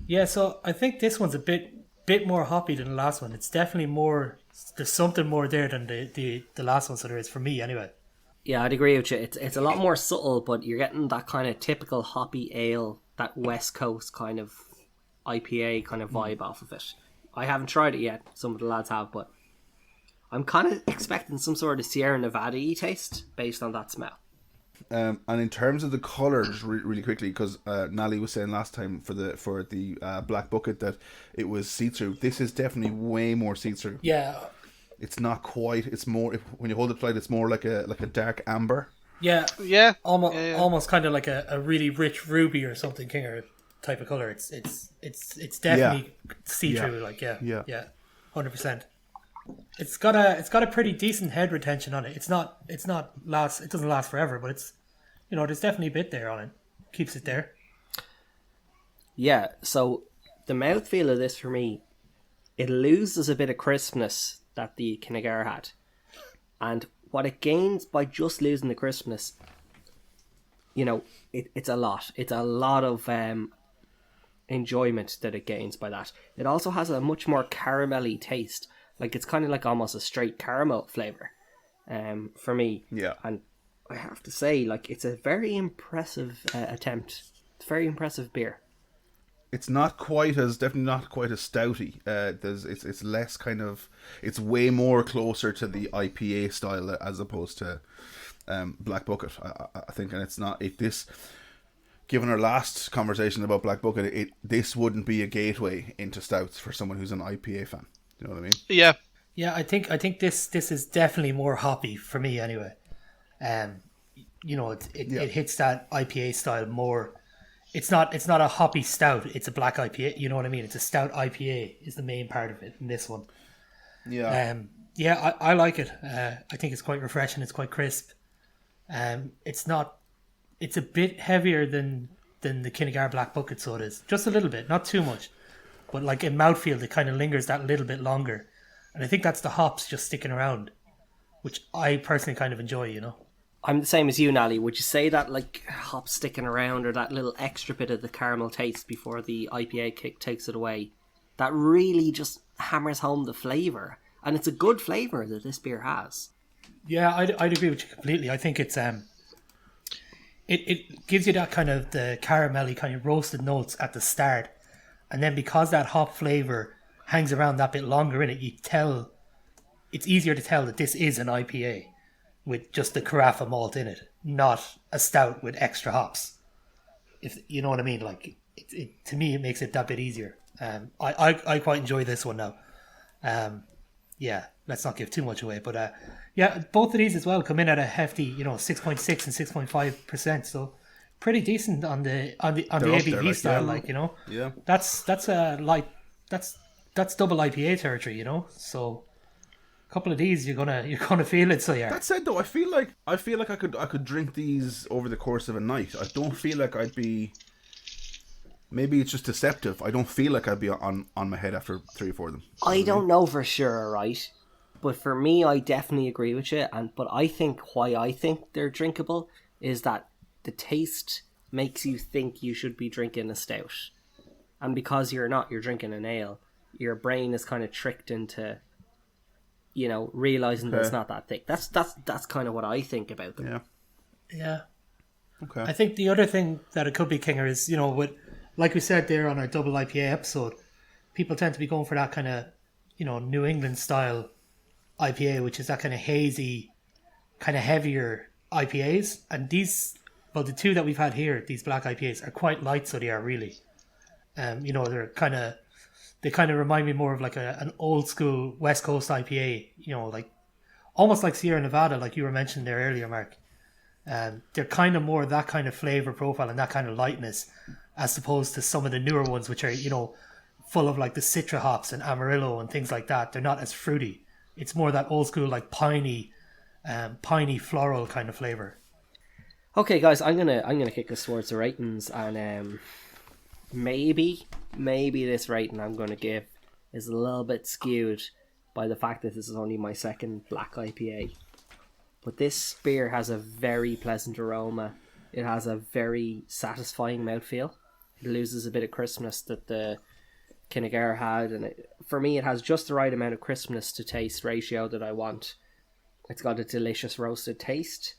Yeah, so I think this one's a bit more hoppy than the last one. It's definitely more. There's something more there than the last one, so there is for me anyway. yeah, I'd agree with you. It's a lot more subtle, but you're getting that kind of typical hoppy ale, that West Coast kind of IPA kind of vibe off of it. I haven't tried it yet. Some of the lads have, but I'm kind of expecting some sort of Sierra Nevada-y taste based on that smell. And in terms of the colour, just really quickly, because Nally was saying last time for the Black Bucket that it was see-through. This is definitely way more see-through. Yeah, It's not quite. It's more, when you hold it to light, it's more like a dark amber. yeah, Yeah, almost kind of like a really rich ruby or something, Kinger type of color. It's definitely see through. Yeah. Like yeah, Yeah. 100%. It's got a pretty decent head retention on it. It doesn't last forever, but it's, there's definitely a bit there on it. Keeps it there. Yeah, so the mouthfeel of this for me, it loses a bit of crispness that the Kinnegar had. And what it gains by just losing the crispness, it's a lot. It's a lot of enjoyment that it gains by that. It also has a much more caramelly taste. Like, it's kind of like almost a straight caramel flavour for me. Yeah. And I have to say, like, it's a very impressive attempt. It's a very impressive beer. It's definitely not quite as stouty. It's less kind of, it's way more closer to the IPA style as opposed to Black Bucket, I think. And it's not, given our last conversation about Black Bucket, this wouldn't be a gateway into stouts for someone who's an IPA fan. You know what I mean? yeah. Yeah, I think this is definitely more hoppy for me anyway. It hits that IPA style more. It's not a hoppy stout. It's a black IPA. You know what I mean? It's a stout IPA is the main part of it in this one. Yeah. I like it. I think it's quite refreshing. It's quite crisp. It's a bit heavier than the Kinnegar Black Bucket sodas. Just a little bit, not too much. But like in mouthfeel, it kind of lingers that little bit longer. And I think that's the hops just sticking around, which I personally kind of enjoy, I'm the same as you, Nally. Would you say that, like, hops sticking around, or that little extra bit of the caramel taste before the IPA kick takes it away, that really just hammers home the flavour? And it's a good flavour that this beer has. Yeah, I'd agree with you completely. I think it's it gives you that kind of the caramelly kind of roasted notes at the start, and then because that hop flavour hangs around that bit longer in it, it's easier to tell that this is an IPA with just the carafa malt in it, not a stout with extra hops. If you know what I mean, like it to me, it makes it that bit easier. I quite enjoy this one now. Yeah, let's not give too much away, but yeah, both of these as well come in at a hefty, 6.6 and 6.5%. So pretty decent on the ABV there, style, Yeah. That's double IPA territory, So a couple of these you're gonna feel it. So yeah. That said, though, I feel like I could drink these over the course of a night. I don't feel like I'd be. Maybe it's just deceptive. I don't feel like I'd be on my head after 3 or 4 of them. I don't know for sure, right? But for me, I definitely agree with you. But I think why I think they're drinkable is that the taste makes you think you should be drinking a stout, and because you're not, you're drinking an ale. Your brain is kind of tricked into, realizing that it's not that thick. That's kind of what I think about them. Yeah. Yeah. Okay. I think the other thing that it could be, Kinger, is, with, like we said there on our double IPA episode, people tend to be going for that kind of, New England style IPA, which is that kind of hazy, kind of heavier IPAs. And these, well, the 2 that we've had here, these black IPAs, are quite light, so they are really. They kind of remind me more of like an old school West Coast IPA, like almost like Sierra Nevada, like you were mentioning there earlier, Mark. They're kind of more that kind of flavor profile and that kind of lightness, as opposed to some of the newer ones, which are, full of like the Citra hops and Amarillo and things like that. They're not as fruity. It's more that old school, like piney floral kind of flavor. Okay, guys, I'm gonna kick this towards the ratings, and maybe this rating I'm gonna give is a little bit skewed by the fact that this is only my second black IPA. But this beer has a very pleasant aroma. It has a very satisfying mouthfeel. It loses a bit of crispness that the Kinnegar had, and for me it has just the right amount of crispness to taste ratio that I want. It's got a delicious roasted taste.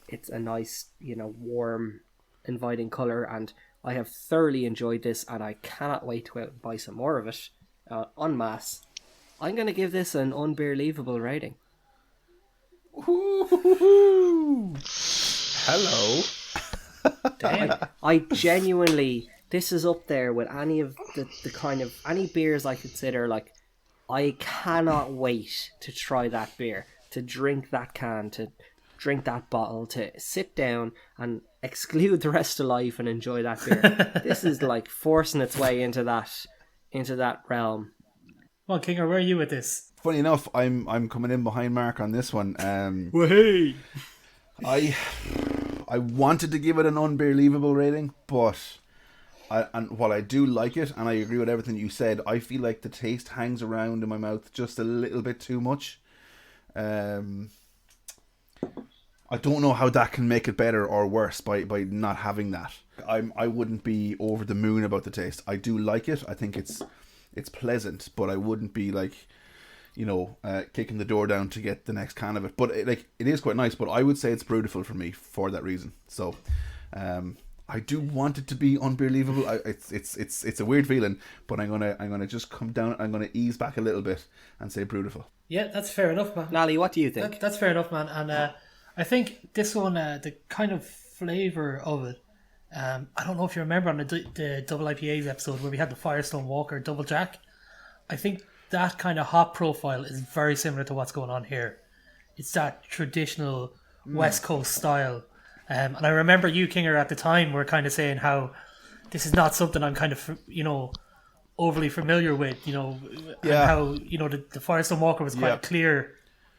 It's a nice, warm, inviting colour, and I have thoroughly enjoyed this, and I cannot wait to go out and buy some more of it en masse. I'm going to give this an unbelievable rating. Hello. Damn. I genuinely, this is up there with any of the kind of, any beers I consider, like, I cannot wait to try that beer, to drink that can, to drink that bottle, to sit down and exclude the rest of life and enjoy that beer. This is like forcing its way into that realm. Well, Kinger, where are you with this? Funny enough, I'm coming in behind Mark on this one. Well, hey! I wanted to give it an unbelievable rating, but while I do like it, and I agree with everything you said, I feel like the taste hangs around in my mouth just a little bit too much. I don't know how that can make it better or worse by not having that. I wouldn't be over the moon about the taste. I do like it. I think it's pleasant, but I wouldn't be like, kicking the door down to get the next can of it. But it is quite nice. But I would say it's beautiful for me for that reason. So, I do want it to be unbelievable. It's a weird feeling, but I'm gonna just come down. I'm gonna ease back a little bit and say beautiful. Yeah, that's fair enough, man. Nally, what do you think? That's fair enough, man. And I think this one, the kind of flavour of it, I don't know if you remember on the double IPAs episode where we had the Firestone Walker Double Jack. I think that kind of hop profile is very similar to what's going on here. It's that traditional West Coast style. And I remember you, Kinger, at the time were kind of saying how this is not something I'm kind of, overly familiar with, and how, the Firestone Walker was quite a clear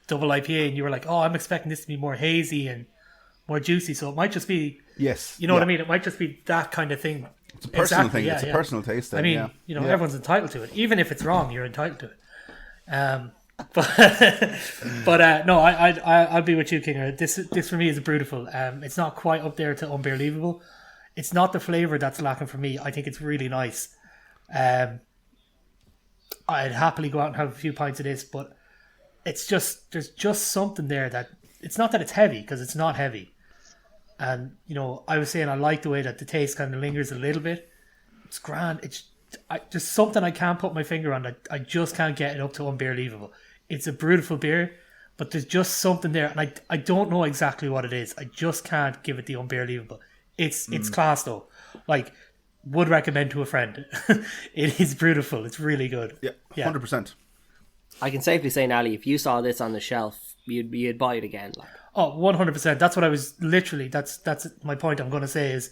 double IPA, and you were like, oh, I'm expecting this to be more hazy and more juicy, so it might just be, what I mean? It might just be that kind of thing. It's a personal thing. It's a personal taste thing. I mean, everyone's entitled to it. Even if it's wrong, you're entitled to it. But no, I'll be with you, Kinger. This for me is beautiful. It's not quite up there to unbelievable. It's not the flavour that's lacking for me. I think it's really nice. I'd happily go out and have a few pints of this, but it's just, there's just something there that, it's not that it's heavy, because it's not heavy. And, I was saying I like the way that the taste kind of lingers a little bit. It's grand. It's just something I can't put my finger on. I just can't get it up to unbelievable. It's a beautiful beer, but there's just something there. And I don't know exactly what it is. I just can't give it the unbelievable. It's class, though. Like, would recommend to a friend. It is beautiful. It's really good. Yeah, 100%. I can safely say, Nally, if you saw this on the shelf, you'd buy it again. Like. Oh, 100%. That's what I was literally. That's my point. I'm going to say is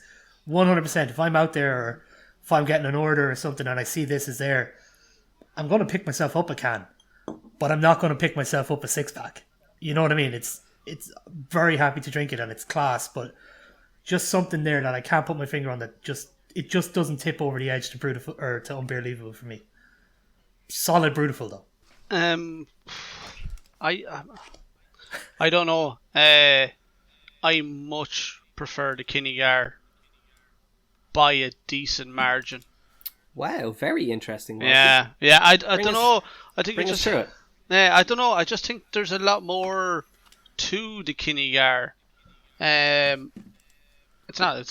100%. If I'm out there, or if I'm getting an order or something, and I see this is there, I'm going to pick myself up a can, but I'm not going to pick myself up a 6-pack. You know what I mean? It's very happy to drink it, and it's class, but just something there that I can't put my finger on, that it just doesn't tip over the edge to beautiful or to unbelievable for me. Solid beautiful though. I don't know. I much prefer the Kinnegar by a decent margin. Wow, very interesting. Yeah. I don't know. I think bring us through it. Yeah, I don't know. I just think there's a lot more to the Kinnegar. It's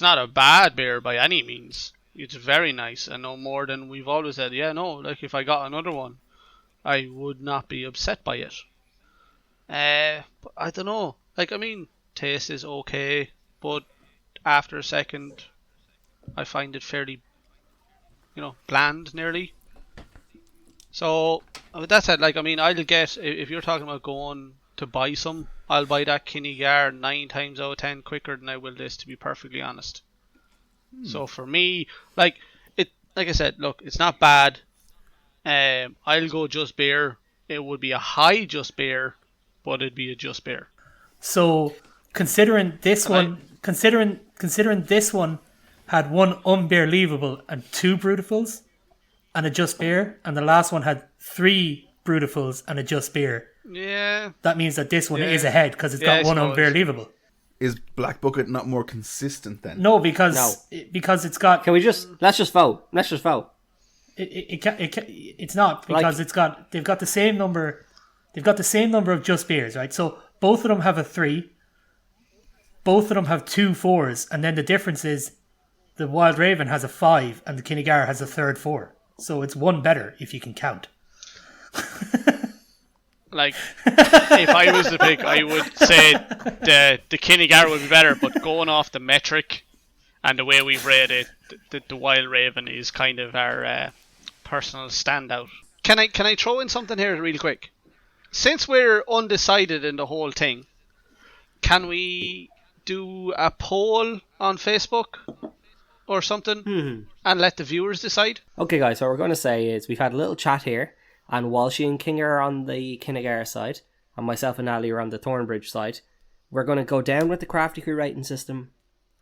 not a bad beer by any means. It's very nice, and no more than we've always said. Yeah, no, like if I got another one, I would not be upset by it. But I don't know. Like, I mean, taste is okay, but after a second, I find it fairly, bland nearly. So with that said, like, I mean, I'll get, if you're talking about going to buy some, I'll buy that Kinnegar 9 times out of 10 quicker than I will this, to be perfectly honest. So for me, like I said, look, it's not bad. I'll go just beer. It would be a high just beer, but it'd be a just beer. So considering this considering this one had one unbeerleavable and 2 Brutifuls and a just beer, and the last one had 3 Brutifuls and a just beer. Yeah. That means that this one is ahead because it's got one unbeerleavable. Is Black Bucket not more consistent then? No, because it's got. Can we let's just vote. It's not because they've got the same number. They've got the same number of just beers, right? So both of them have a 3. Both of them have 2 4s, and then the difference is the Wild Raven has a 5 and the Kinnegar has a third 4. So it's one better if you can count. Like, if I was to pick, I would say the Kinnegar would be better, but going off the metric and the way we've read it, the Wild Raven is kind of our personal standout. Can I throw in something here really quick? Since we're undecided in the whole thing, can we do a poll on Facebook or something and let the viewers decide? Okay, guys, so what we're going to say is we've had a little chat here, and Walshy and King are on the Kinnegar side, and myself and Nally are on the Thornbridge side. We're going to go down with the Crafty Crew rating system,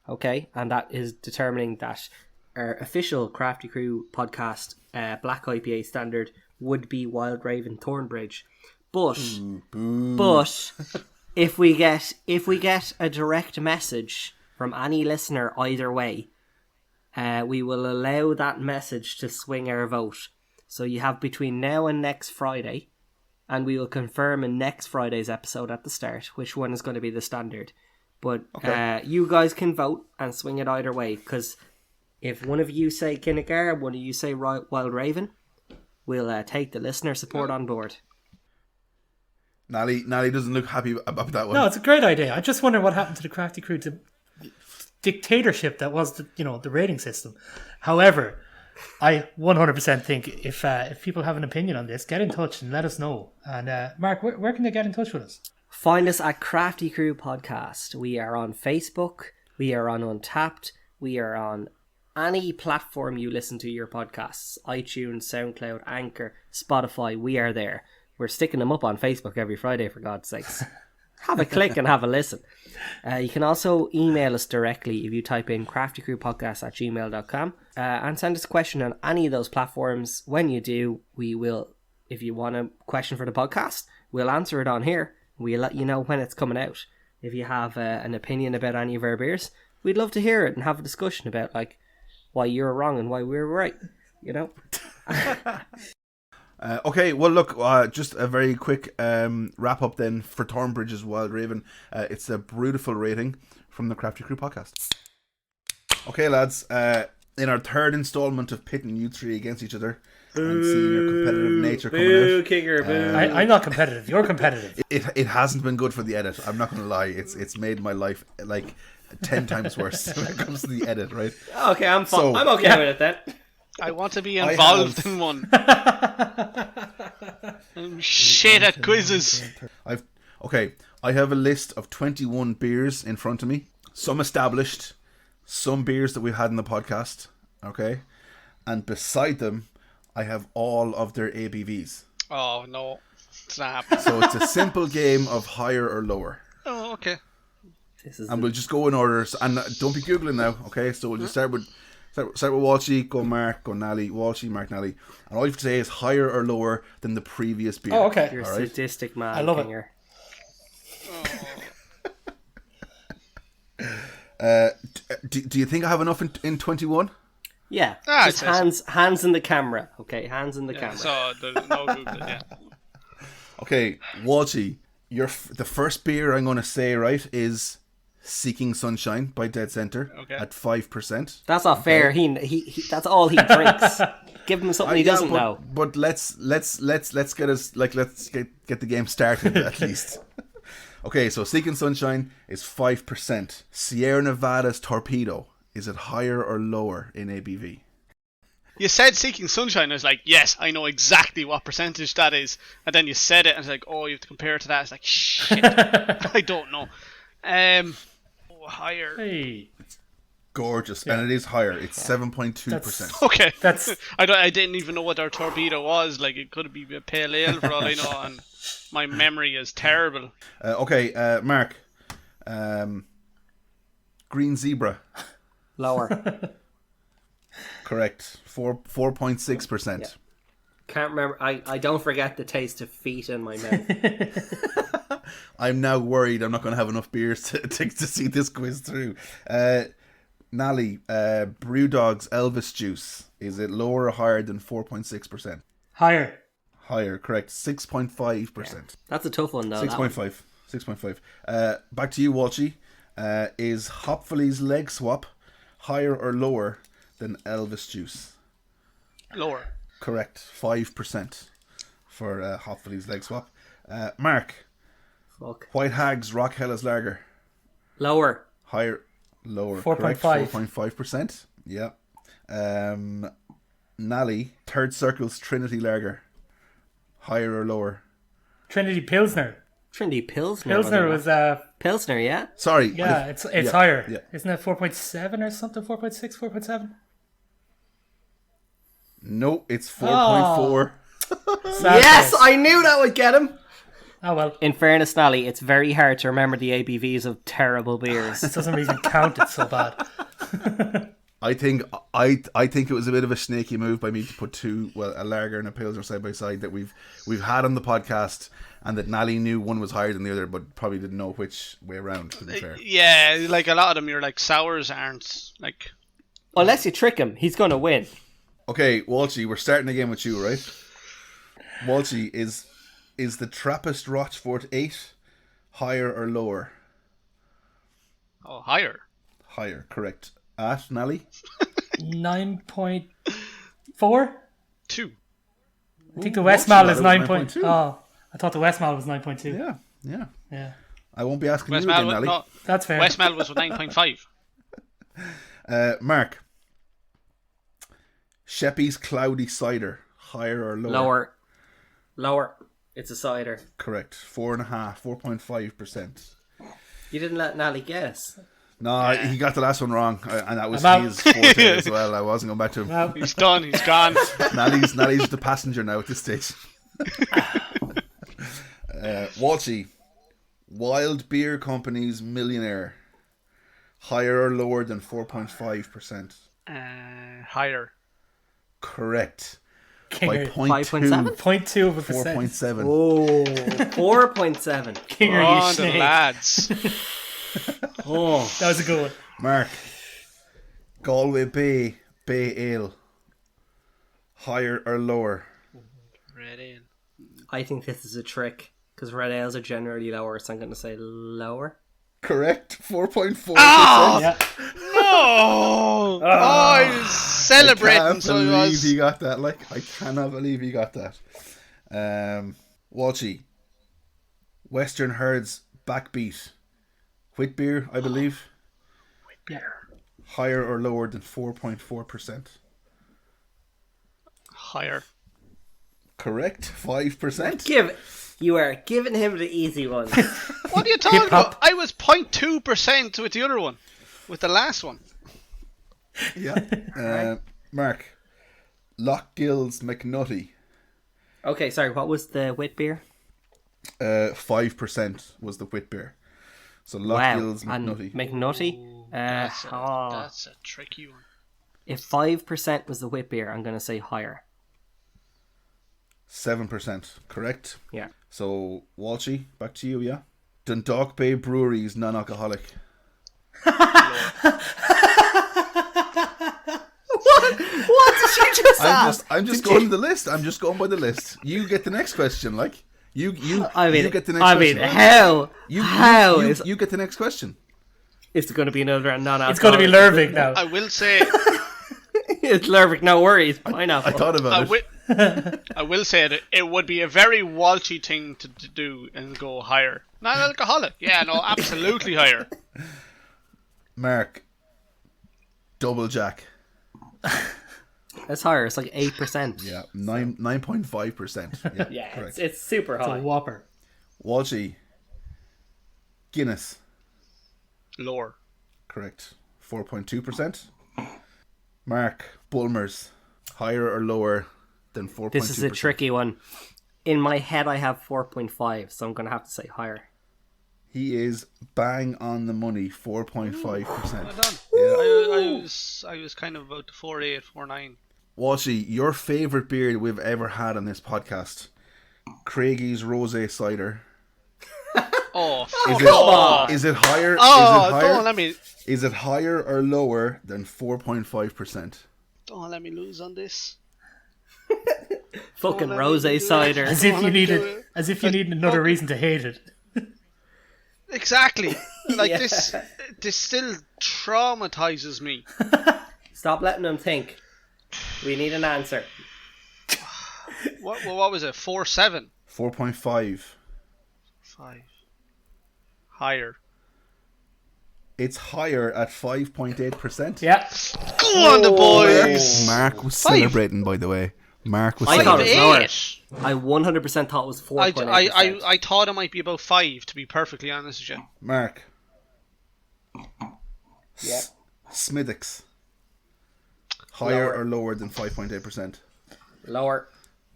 okay? And that is determining that our official Crafty Crew podcast Black IPA standard would be Wild Raven Thornbridge. But if we get a direct message from any listener either way, we will allow that message to swing our vote. So you have between now and next Friday, and we will confirm in next Friday's episode at the start which one is going to be the standard. But you guys can vote and swing it either way, because if one of you say Kinnegar, one of you say Wild Raven, we'll take the listener support on board. Nally doesn't look happy about that one. No, it's a great idea. I just wonder what happened to the Crafty Crew to dictatorship that was the rating system. However, I 100% think if people have an opinion on this, get in touch and let us know. And Mark, where can they get in touch with us? Find us at Crafty Crew Podcast. We are on Facebook. We are on Untapped. We are on any platform you listen to your podcasts. iTunes, SoundCloud, Anchor, Spotify. We are there. We're sticking them up on Facebook every Friday, for God's sakes. Have a click and have a listen. You can also email us directly if you type in craftycrewpodcast@gmail.com and send us a question on any of those platforms. When you do, we will, if you want a question for the podcast, we'll answer it on here. We'll let you know when it's coming out. If you have an opinion about any of our beers, we'd love to hear it and have a discussion about like why you're wrong and why we're right, you know? Okay, well look, just a very quick wrap up then for Thornbridge's Wild Raven. It's a beautiful rating from the Crafty Crew podcast. Okay lads, in our third installment of pitting you three against each other and seeing your competitive nature coming out. Kinger, boo. I'm not competitive, you're competitive. It hasn't been good for the edit, I'm not going to lie. It's made my life like 10 times worse when it comes to the edit, right? Okay, I'm fine. So, I'm okay with it then. I want to be involved in one. I'm shit at quizzes. I have a list of 21 beers in front of me. Some established, some beers that we've had in the podcast. Okay, and beside them, I have all of their ABVs. Oh no, it's not happening. So it's a simple game of higher or lower. Oh, okay. We'll just go in order. And don't be googling now. Okay, so we'll just start with Walshy, go Mark, go Nally, Walshy, Mark, Nally. And all you have to say is higher or lower than the previous beer. Oh, okay. You're a sadistic man, I love Kinger. Do you think I have enough in 21? Yeah, just hands in the camera. Okay, hands in the camera. So there's no Googling, yeah. Okay, Walshy, the first beer I'm going to say, right, is Seeking Sunshine by Dead Center at 5%. That's not fair. He that's all he drinks. Give him something he doesn't know. But let's get the game started at least. Okay, so Seeking Sunshine is 5%. Sierra Nevada's Torpedo, is it higher or lower in ABV? you said Seeking Sunshine. I was like, yes, I know exactly what percentage that is. And then you said it, and it's like, oh, you have to compare it to that. It's like, shit, I don't know. Higher. Hey. Gorgeous, and it is higher. It's 7.2%. Okay. That's I didn't even know what our torpedo was. Like, it could be a pale ale for all I know, and my memory is terrible. Okay, Mark. Green Zebra. Lower. Correct. 4.6%. Yeah. Can't remember. I don't forget the taste of feet in my mouth. I'm now worried I'm not going to have enough beers to see this quiz through. Nally, Brewdog's Elvis Juice. Is it lower or higher than 4.6%? higher. Higher, correct. 6.5%. That's a tough one, though. 6.5. 6.5. Back to you, Walshy. Is Hopfully's Leg Swap higher or lower than Elvis Juice? Lower. Correct. 5% for Hopfully's Leg Swap. Mark. Fuck. White Hag's Rock Hellas Lager. Lower. Higher. Lower. 4.5. 4.5%. Yeah. Nally. Third Circle's Trinity Lager. Higher or lower? Trinity Pilsner. Trinity Pilsner. Pilsner was Pilsner, yeah? Sorry. yeah, it's higher. Yeah. Isn't it 4.7 or something? 4.6, 4.7? No, it's 4.4. Yes, I knew that would get him. Oh well. In fairness, Nally, it's very hard to remember the ABVs of terrible beers. It doesn't even count, it's so bad. I think it was a bit of a snaky move by me to put a lager and a pilsner side by side that we've had on the podcast, and that Nally knew one was higher than the other, but probably didn't know which way around, to be fair. Yeah, like a lot of them, you're like, sours aren't, like... Unless you trick him, he's going to win. Okay, Walshy, we're starting again with you, right? Walshy, is the Trappist Rochefort 8 higher or lower? Oh, higher. Higher, correct. At Nally? 9.4? 2. I think the Westmalle is 9. 9.2. Oh, I thought the Westmalle was 9.2. Yeah. Yeah. I won't be asking you again, Nally. No, That's fair. Westmalle was 9.5. Mark. Sheppy's Cloudy Cider, higher or lower? Lower. It's a cider. Correct. 4.5%. You didn't let Nally guess. No, he got the last one wrong, and that was his forte as well. I wasn't going back to him. Well, He's done, he's gone. Nally's the passenger now at this stage. Walshy, Wild Beer Company's Millionaire, higher or lower than 4.5%? Higher. Correct. Kinger. By 5.7? 0.2 of a 4.7. percent. Oh, 4.7. Kinger, you On the snake. lads. Oh, That was a good one. Mark, Galway Bay Ale, higher or lower? Red ale. I think this is a trick because red ales are generally lower, so I'm going to say lower. Correct. 4.4%. Oh! Yeah. No! I was celebrating, I can't so I believe was. he got that. I cannot believe he got that. Walshy, Western Herd's Backbeat, wheat beer, I believe. Higher or lower than 4.4%? Higher. Correct. 5%. You are giving him the easy one. What are you talking Hip-hop. about? I was 0.2% with the other one. With the last one. Yeah. Mark, Lochgill's McNutty, Okay, sorry, what was the wit beer? 5% was the wheat beer. So Lochgill's And McNutty. McNutty? That's a tricky one. If 5% was the wit beer, I'm going to say higher. 7%. Correct. Yeah. So, Walshy, back to you, yeah? Dundalk Bay Brewery's non-alcoholic. What did you just ask? I'm just going to the list. I'm just going by the list. You get the next question, like. You get the next question. How? You get the next question. Is it going to be another non-alcoholic? It's going to be Lervig now. I will say... It's Lervig, no worries. Pineapple. I thought about it. I will say that it would be a very Walshy thing to do and go higher. Non-alcoholic. Yeah, no, absolutely higher. Mark, Double Jack. It's higher. It's like 8%. Yeah, 9.5%. Yeah, correct. it's super It's a high. whopper. Walshy, Guinness, Lower. correct. 4.2%. Mark, Bulmers, higher or lower than 4.2%? This is a tricky one. In my head, I have 4.5, so I'm going to have to say higher. He is bang on the money, 4.5%. Well done. Yeah. I was kind of about to 4.8, 4.9. Walshy, your favourite beer we've ever had on this podcast, Craigie's Rosé Cider. Oh, Is it higher? Oh, is it higher? don't let me. Is it higher or lower than 4.5%? Don't let me lose on this. Fucking let me do rosé it. cider. As if Don't you let me do needed, it. as if you needed another reason to hate it. Exactly. Like Yeah. this still traumatizes me. Stop letting them think. We need an answer. What was it? 4.7. 4.5. 5. Higher. It's higher at 5.8%. Yeah. Go on, the boys. Mark was 5. celebrating, by the way. Mark was I thought it celebrating. was lower. I 100% thought it was 4.8%. I thought it might be about 5, to be perfectly honest with you. Mark. Yeah. Smithwick's. Higher Lower. or lower than 5.8%? Lower.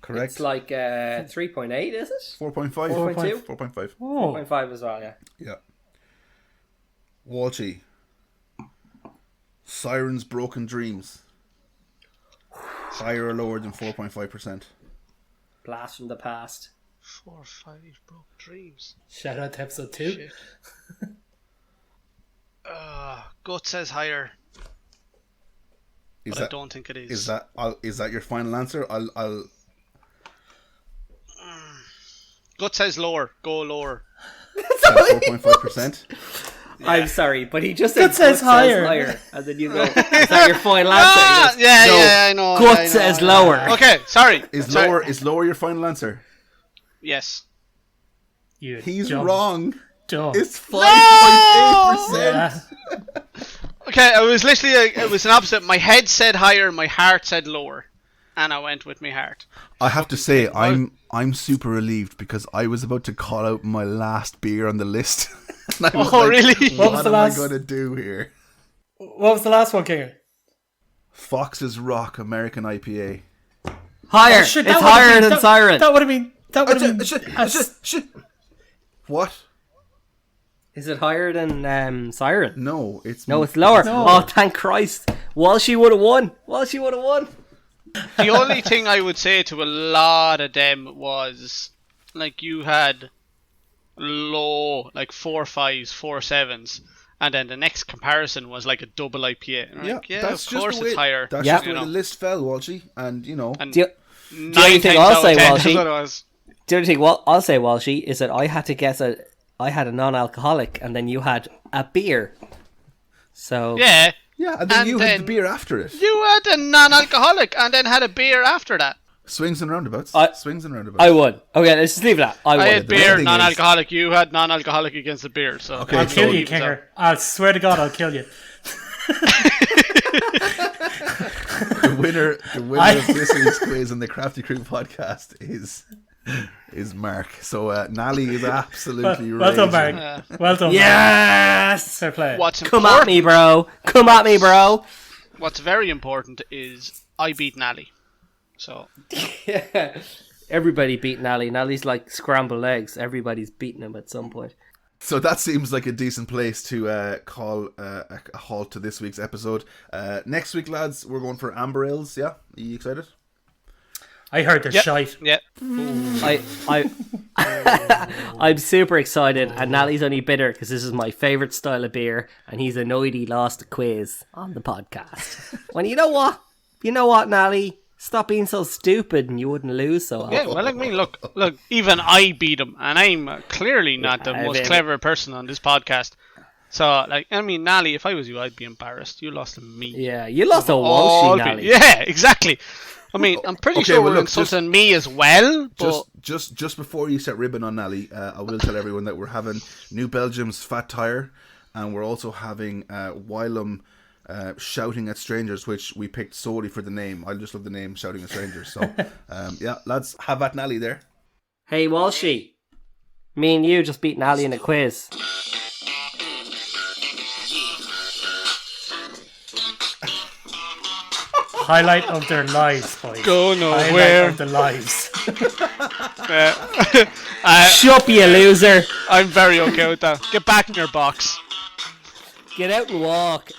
Correct. It's like 3.8, is it? 4.5. 4.2? 4.5. Oh. 4.5 as well, yeah. Yeah. Walshy. Siren's Broken Dreams. Higher or lower than 4.5%? Blast from the past. 4 or 5 broke dreams. Shout out to episode 2. Shit. Gut says higher, but I don't think it is. Is that your final answer? I'll Gut says lower. Go lower. 4.5%. I'm sorry, but he just Gut said says higher. And then you go, is that your final answer? Ah, He goes, yeah, no, yeah, I know. Gut I know, says I know. lower. Okay, sorry. Is Sorry. lower your final answer? Yes. You He's dumb wrong. dumb. It's 5.8%. Yeah. Okay, I was literally it was an opposite. My head said higher, my heart said lower, and I went with my heart. I have to say, I'm super relieved because I was about to call out my last beer on the list. And I was Oh, like, really? What was the am last- I going to do here? What was the last one, Kinger? Fox's Rock American IPA. Higher. Oh, shit, It's that would've higher been- than Siren. That would have been. That would have been. What? Is it higher than Siren? No, it's No, it's lower. No. Oh, thank Christ. Walshy would have won. Walshy would have won. The only thing I would say to a lot of them was, like, you had low, like 4.5s, 4.7s, and then the next comparison was like a double IPA. And I'm like, yeah, that's of just course the way, it's higher. That's Yeah. just the You way the know. list fell, Walshy. And, you know, And The 9 only thing times I'll out say, of 10 Walshy- is what it was. only thing I'll say, Walshy, is that I had to guess I had a non-alcoholic, and then you had a beer. So Yeah, yeah, and then and you had then- the beer after it. you had a non-alcoholic and then had a beer after that. Swings and roundabouts. Swings and roundabouts. I won. Okay, let's just leave that. I I won. had the beer, thing is- non-alcoholic. You had non-alcoholic against the beer. So Okay, I'll kill so- you, Kinger. I swear to God, I'll kill you. The winner of this week's quiz on the Crafty Crew podcast is Mark. So Nally is absolutely Well done, raging. Mark. Well done, Mark. Yes! Fair play. What's Come important, at me, bro. Come at me, bro. What's very important is I beat Nally. So Everybody beat Nally. Nally's like scrambled eggs. Everybody's beating him at some point. So that seems like a decent place to call a halt to this week's episode. Next week, lads, we're going for Amber Ales. Yeah, are you excited? I heard they're shite. yeah, I'm super excited, and Nally's only bitter because this is my favourite style of beer, and he's annoyed he lost a quiz on the podcast. When you know what, Nally, stop being so stupid, and you wouldn't lose so often. yeah. Well, like me, look. Even I beat him, and I'm clearly not the Yeah, most baby. clever person on this podcast. So, like, I mean, Nally, if I was you, I'd be embarrassed. You lost to me. Yeah, you lost a All Walshy, be- Nally. Yeah, exactly. I mean, I'm pretty Okay, sure well, we're look, insulting me as well. But Just before you start ribbing on Nally, I will tell everyone that we're having New Belgium's Fat Tire, and we're also having Wylam Shouting at Strangers, which we picked solely for the name. I just love the name Shouting at Strangers. So, yeah, lads, have at Nally there. Hey, Walshy. Me and you just beat Nally in a quiz. Highlight of their lives, boys. Go Highlight nowhere. of the lives. Shut up, you loser. I'm very okay with that. Get back in your box. Get out and walk.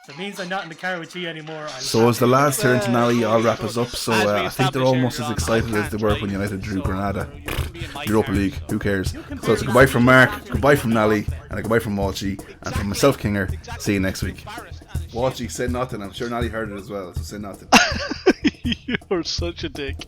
It means I'm not in the car with you anymore. So as the lads turn to Nally, I'll wrap us up. So As we I think they're establish almost here, as you're excited on as they were when United drew Granada. Podcast. Europa League, who cares? So it's a goodbye from Mark, goodbye from Nally, and a goodbye from Walshy, and from myself, Kinger. See you next week. Walshy, say nothing. I'm sure Nally heard it as well, so say nothing. You're such a dick.